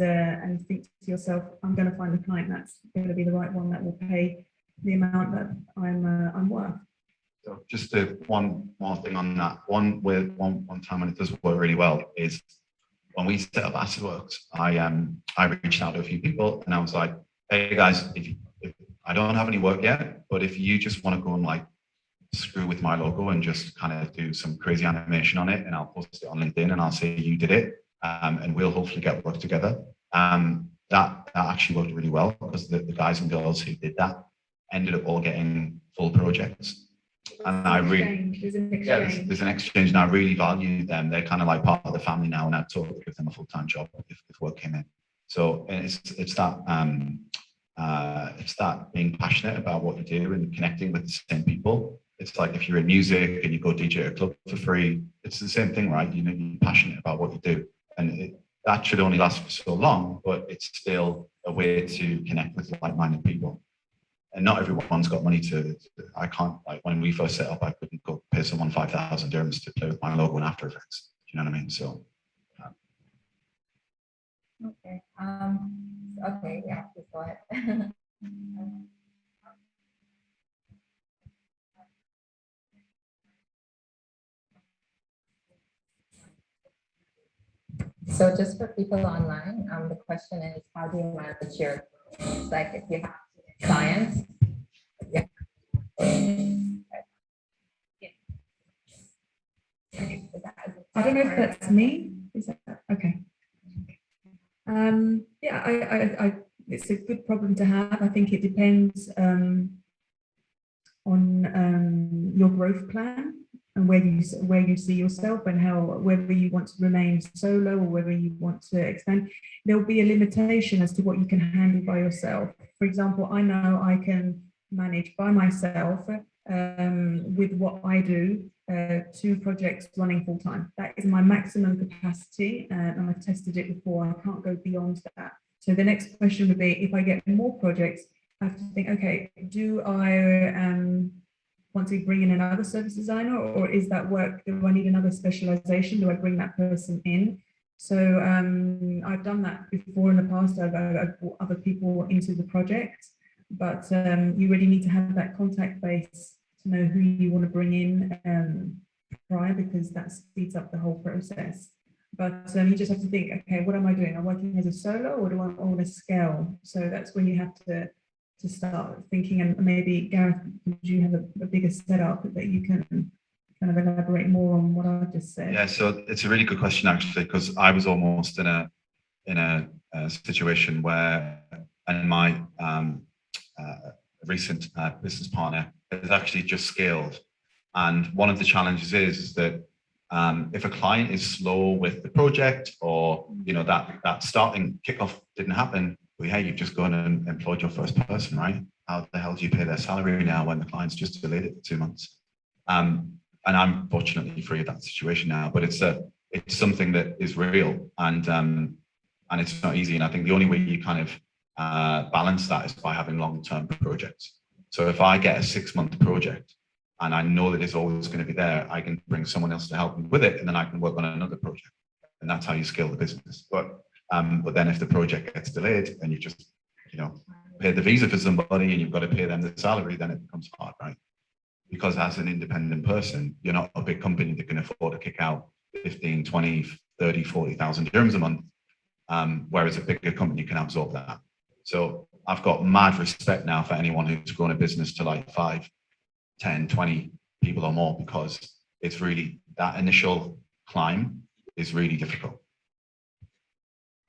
think to yourself, I'm going to find a client that's going to be the right one that will pay the amount that I'm worth. So just one more thing on that. One time when it does work really well is when we set up LetsWorks. I reached out to a few people and I was like, hey guys, if I don't have any work yet, but if you just want to go and like screw with my logo and just kind of do some crazy animation on it, and I'll post it on LinkedIn and I'll say you did it, and we'll hopefully get work together. That actually worked really well, because the guys and girls who did that ended up all getting full projects. And I really, there's an exchange, and I really value them. They're kind of like part of the family now, and I'd totally give them a full-time job if work came in. So it's that being passionate about what you do and connecting with the same people. It's like if you're in music and you go DJ at a club for free, it's the same thing, right? You're passionate about what you do, and that should only last for so long, but it's still a way to connect with like-minded people. And not everyone's got money I can't, like when we first set up, I couldn't go pay someone 5,000 dirhams to play with my logo in After Effects. Do you know what I mean? So. Okay. Okay. Yeah. Please go ahead. So just for people online, the question is, how do you manage your, like if you have clients? Yeah. I don't know if that's me. Is that okay? Yeah, it's a good problem to have. I think it depends on your growth plan and where you see yourself, and whether you want to remain solo or whether you want to expand. There'll be a limitation as to what you can handle by yourself. For example, I know I can manage by myself with what I do 2 projects running full time. That is my maximum capacity, and I've tested it before. I can't go beyond that. So the next question would be, if I get more projects, I have to think, okay, do I want to bring in another service designer, or is that work, do I need another specialization? Do I bring that person in? So I've done that before in the past. I've brought other people into the project, but you really need to have that contact base to know who you want to bring in prior, because that speeds up the whole process. But you just have to think, okay, what am I doing? I'm working as a solo, or do I want to scale? So that's when you have to start thinking, and maybe Gareth, you have a bigger setup that you can kind of elaborate more on what I've just said. Yeah, so it's a really good question actually, because I was almost in a situation where, and my recent business partner has actually just scaled, and one of the challenges is that if a client is slow with the project, or that starting kickoff didn't happen, well, yeah, you've just gone and employed your first person, right? How the hell do you pay their salary now when the client's just delayed it for 2 months? And I'm fortunately free of that situation now, but it's something that is real, and it's not easy. And I think the only way you kind of balance that is by having long-term projects. So if I get a 6-month project and I know that it's always going to be there, I can bring someone else to help me with it, and then I can work on another project. And that's how you scale the business. But then if the project gets delayed and you just, pay the visa for somebody and you've got to pay them the salary, then it becomes hard, right? Because as an independent person, you're not a big company that can afford to kick out 15, 20, 30, 40,000 dirhams a month, whereas a bigger company can absorb that. So I've got mad respect now for anyone who's grown a business to like 5, 10, 20 people or more, because it's really, that initial climb is really difficult.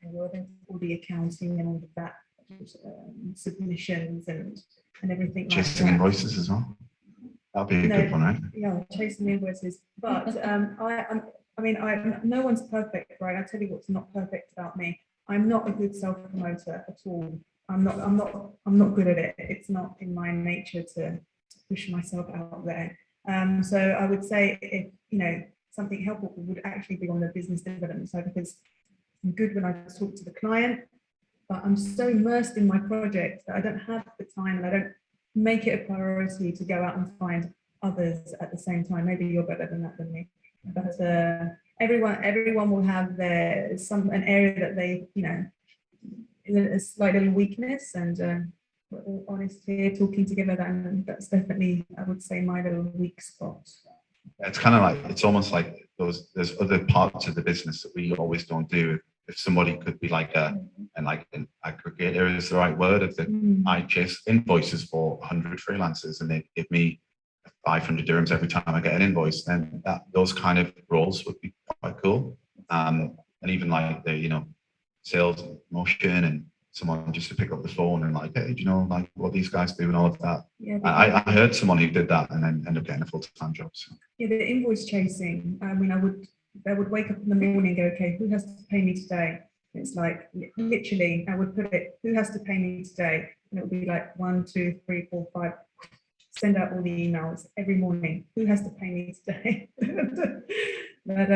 And you're then all the accounting and all of that, submissions and everything like Chasing that. invoices as well. That'll be a good one, right? Yeah, chasing invoices. But I mean, no one's perfect, right? I tell you what's not perfect about me. I'm not a good self-promoter at all. I'm not good at it. It's not in my nature to push myself out there. So I would say, if you know, something helpful would actually be on the business development side, because I'm good when I talk to the client, but I'm so immersed in my project that I don't have the time, and I don't make it a priority to go out and find others at the same time. Maybe you're better than that than me, but everyone will have an area that they, you know, a slight little weakness, and we're all honest here, talking together, that's definitely, I would say, my little weak spot. It's kind of like, it's almost like there's other parts of the business that we always don't do. If somebody could be like an aggregator is the right word, of the I chase invoices for 100 freelancers and they give me 500 dirhams every time I get an invoice, then those kind of roles would be quite cool. And even like the, you know, sales motion and someone just to pick up the phone and like, hey, do you know like what these guys do and all of that. Yeah, I heard someone who did that and then ended up getting a full-time job. So. Yeah, the invoice chasing. I mean, they would wake up in the morning and go, okay, who has to pay me today? It's like, literally, I would put it, who has to pay me today? And it would be like 1, 2, 3, 4, 5. Send out all the emails every morning. Who has to pay me today? But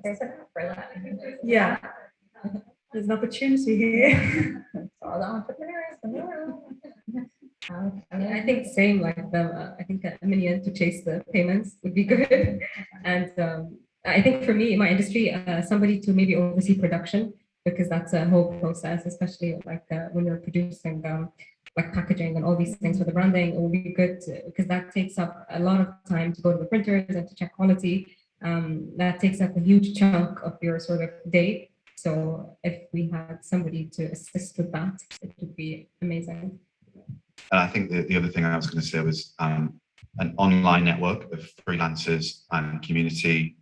there's an app for that. Yeah, there's an opportunity here. All the entrepreneurs in the world. I mean, I think same like them. I think a million to chase the payments would be good. And I think for me, in my industry, somebody to maybe oversee production, because that's a whole process, especially like when you're producing like packaging and all these things for the branding. It will be good because that takes up a lot of time to go to the printers and to check quality. That takes up a huge chunk of your sort of day. So if we had somebody to assist with that, it would be amazing. And I think the other thing I was going to say was an online network of freelancers and community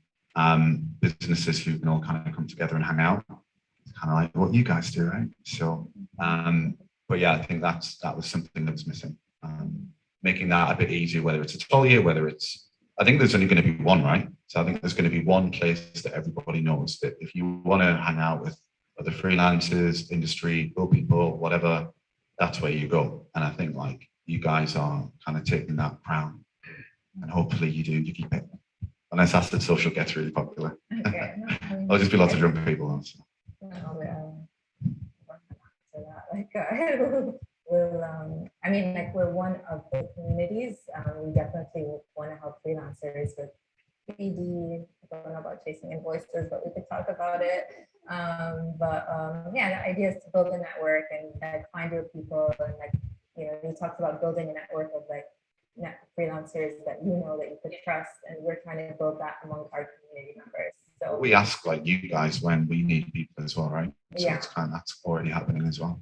businesses who can all kind of come together and hang out. It's kind of like what you guys do, right? So, but yeah, I think that was something that was missing. Making that a bit easier, whether it's ATÖLYE, whether it's, I think there's only going to be one, right? So I think there's going to be one place that everybody knows that if you want to hang out with other freelancers, industry, people, whatever, that's where you go. And I think like you guys are kind of taking that crown, and hopefully you keep it. Unless Asset Social gets really popular. Okay. There'll just be lots of drunk people on. So. I mean, like we're one of the communities. We definitely want to help freelancers with PD. I don't know about chasing invoices, but we could talk about it. Yeah, the idea is to build a network and like find your people, and like, you know, we talked about building a network of like freelancers that you know that you could trust, and we're trying to build that among our community members. So we ask like you guys when we need people as well, right? So yeah, it's kind of, that's already happening as well.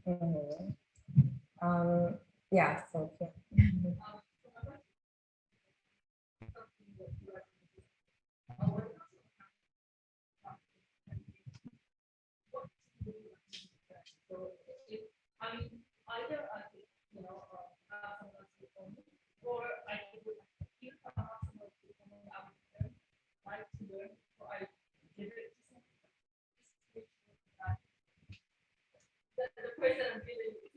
Yeah, so yeah. I mean, either you know, or I would feel like to learn, or I give it to the person I'm feeling to be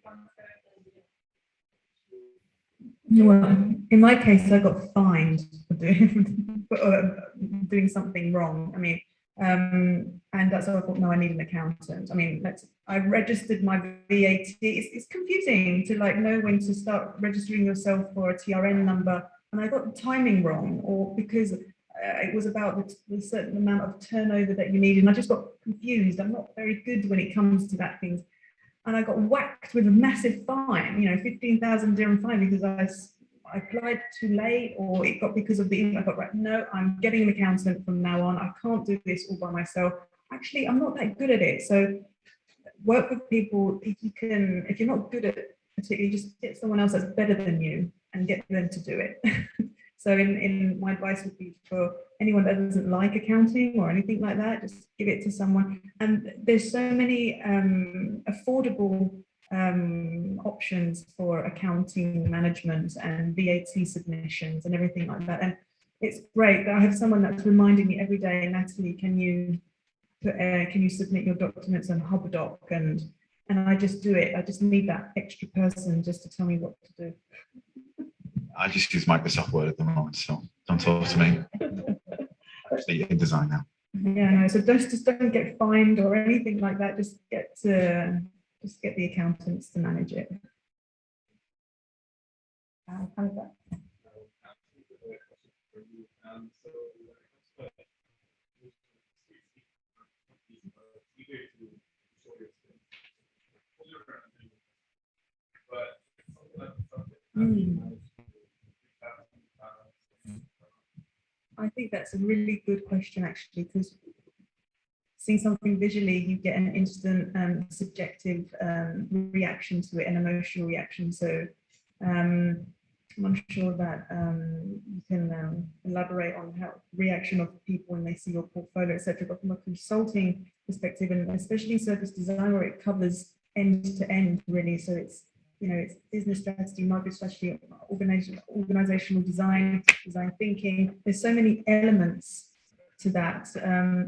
transparent. Well, in my case, I got fined for doing something wrong. I mean, and that's why I thought, no, I need an accountant. I mean, I registered my VAT. It's confusing to like know when to start registering yourself for a TRN number, and I got the timing wrong, or because it was about the certain amount of turnover that you needed, and I just got confused. I'm not very good when it comes to that things. And I got whacked with a massive fine, you know, 15,000 dirham fine, because I applied too late, or it got because of the, I got right, no, I'm getting an accountant from now on. I can't do this all by myself. Actually, I'm not that good at it. So work with people. If you can, if you're not good at it, particularly, just get someone else that's better than you and get them to do it. So in my advice would be for anyone that doesn't like accounting or anything like that, just give it to someone. And there's so many affordable options for accounting management and VAT submissions and everything like that. And it's great that I have someone that's reminding me every day, Natalie, can you submit your documents on HubDoc? And I just do it. I just need that extra person just to tell me what to do. I just use Microsoft Word at the moment, so don't talk to me. Actually, in design now. Yeah, no, so just don't get fined or anything like that. Just get the accountants to manage it. I think that's a really good question, actually, because seeing something visually, you get an instant subjective reaction to it, an emotional reaction. So I'm sure that you can elaborate on how reaction of people when they see your portfolio, etc. But from a consulting perspective, and especially service design, where it covers end to end, really. So it's, you know, it's business strategy, market strategy, organizational design, design thinking. There's so many elements to that.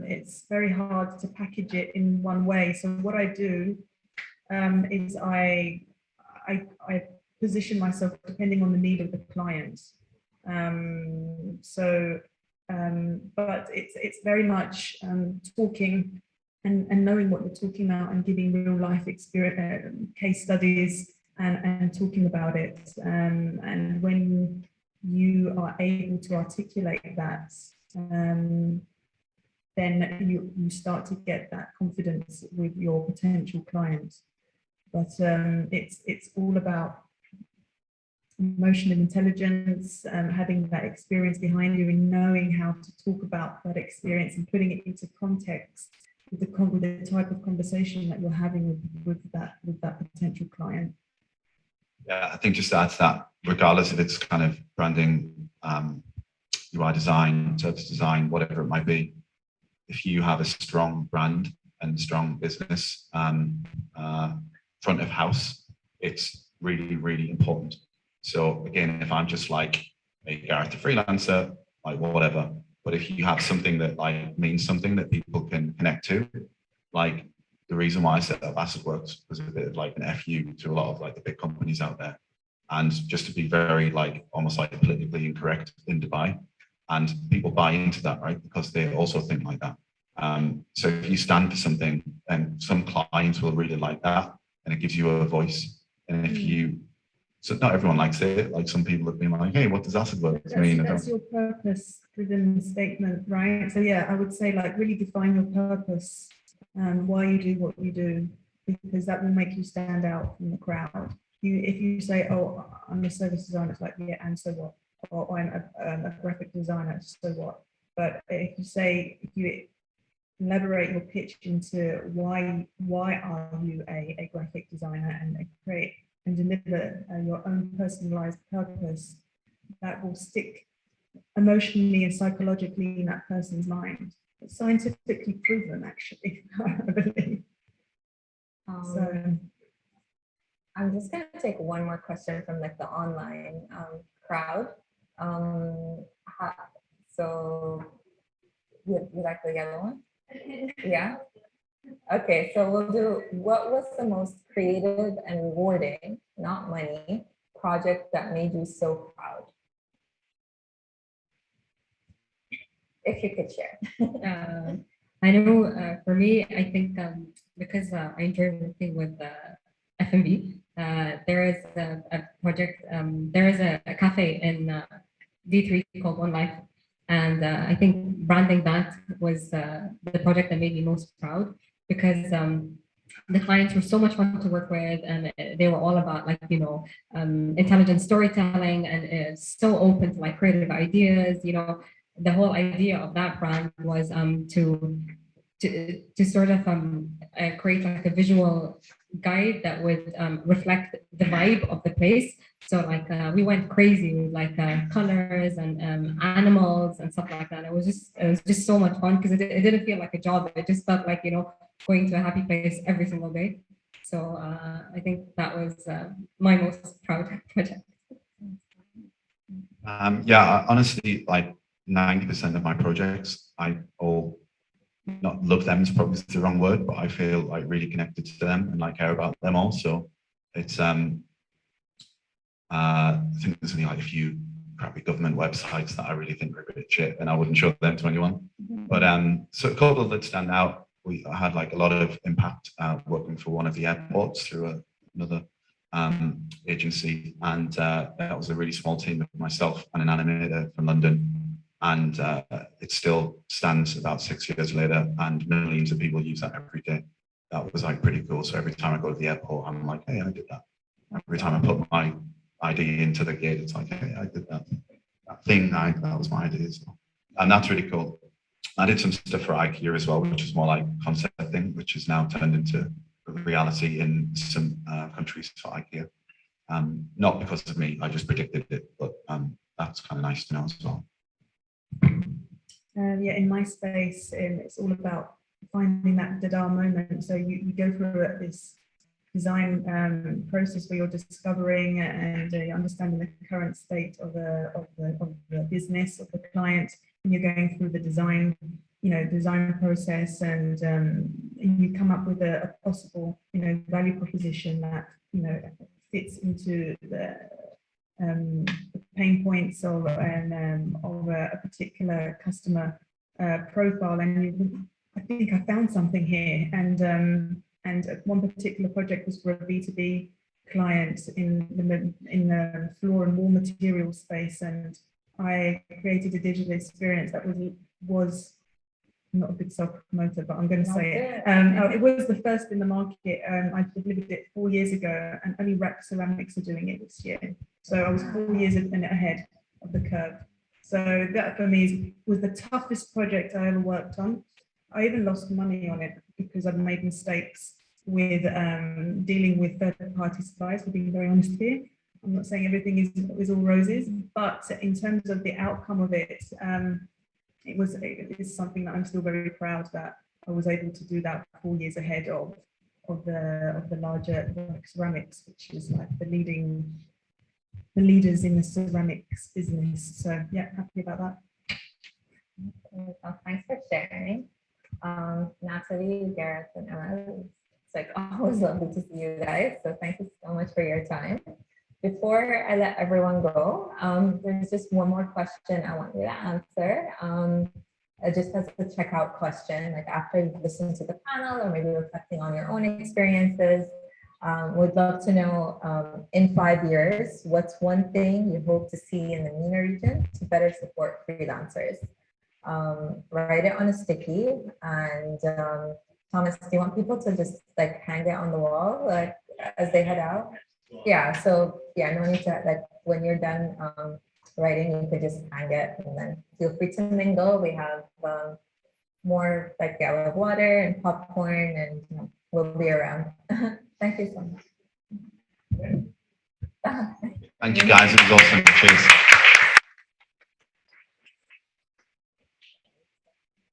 It's very hard to package it in one way. So what I do is I position myself depending on the need of the client. But it's very much talking and knowing what you're talking about and giving real life experience, case studies, and talking about it. And when you are able to articulate that, then you start to get that confidence with your potential client. But it's all about emotional intelligence, having that experience behind you and knowing how to talk about that experience and putting it into context with the type of conversation that you're having with that potential client. Yeah, I think just to add to that, regardless if it's kind of branding, UI design, service design, whatever it might be, if you have a strong brand and strong business front of house, it's really, really important. So again, if I'm just like a Gareth the freelancer, like whatever, but if you have something that like means something that people can connect to, like the reason why I set up LetsWorks was a bit of like an FU to a lot of like the big companies out there. And just to be very like almost like politically incorrect in Dubai, and people buy into that, right? Because they also think like that. So if you stand for something, and some clients will really like that, and it gives you a voice. And if you, so not everyone likes it. Like some people have been like, "Hey, what does LetsWorks mean?" That's your purpose-driven statement, right? So yeah, I would say like really define your purpose, why you do what you do, because that will make you stand out from the crowd. If you say, "Oh, I'm a service designer," it's like, yeah, and so what? Or I'm a graphic designer, so what? But if you elaborate your pitch into why are you a graphic designer, and create and deliver your own personalized purpose, that will stick emotionally and psychologically in that person's mind. It's scientifically proven, actually, I believe. So I'm just going to take one more question from like the online crowd. So you like the yellow one? Yeah. Okay, so we'll do, what was the most creative and rewarding, not money, project that made you so proud? If you could share. I know for me, I think because I enjoy working with F&B, there is a project, there is a cafe in D3 called One Life. And I think branding that was the project that made me most proud, because the clients were so much fun to work with, and they were all about like, you know, intelligent storytelling, and it's so open to like creative ideas. You know, the whole idea of that brand was to to sort of create like a visual guide that would reflect the vibe of the place. So like we went crazy with like colors and animals and stuff like that. It was just so much fun because it didn't feel like a job. It just felt like, you know, going to a happy place every single day. So I think that was my most proud project. Yeah, honestly, like 90% of my projects, I all not love them is probably the wrong word, but I feel like really connected to them and like care about them all. So it's I think there's only like a few crappy government websites that I really think are a bit shit, and I wouldn't show them to anyone. But so a couple that stand out. We had like a lot of impact working for one of the airports through another agency, and that was a really small team of myself and an animator from London. And it still stands about 6 years later, and millions of people use that every day. That was like pretty cool. So every time I go to the airport, I'm like, hey, I did that. Every time I put my ID into the gate, it's like, hey, I did that. That thing, that was my idea. So, and that's really cool. I did some stuff for IKEA as well, which is more like concept thing, which is now turned into reality in some countries for IKEA. Not because of me, I just predicted it, but that's kind of nice to know as well. Yeah, in my space, it's all about finding that Dada moment. So you go through this design process where you're discovering and understanding the current state of the business, of the client, and you're going through the design, design process, and you come up with a possible, value proposition that, fits into the pain points of a particular customer profile. And I think I found something here. And one particular project was for a B2B client in the floor and wall material space. And I created a digital experience that was not a big self-promoter, but I'm going to say it. It was the first in the market. I delivered it 4 years ago, and only Rack Ceramics are doing it this year. So I was 4 years ahead of the curve. So that for me was the toughest project I ever worked on. I even lost money on it because I've made mistakes with dealing with third-party suppliers, for being very honest here. I'm not saying everything is all roses, but in terms of the outcome of it, it is something that I'm still very proud that I was able to do that 4 years ahead of the larger ceramics, which is like the leaders in the ceramics business. So yeah, happy about that. Well, thanks for sharing. Nathalie, Gareth, and Emma, it's like always lovely to see you guys. So thank you so much for your time. Before I let everyone go, there's just one more question I want you to answer. Just as a checkout question, like after you've listened to the panel or maybe reflecting on your own experiences, would love to know in 5 years, what's one thing you hope to see in the MENA region to better support freelancers? Write it on a sticky, and Thomas, do you want people to just like hang it on the wall like as they head out? Yeah, so yeah, no need to, like when you're done writing, you could just hang it, and then feel free to mingle. We have more like, yeah, we have water and popcorn, and we'll be around. Thank you so much. Thank you guys, it was awesome. Cheers.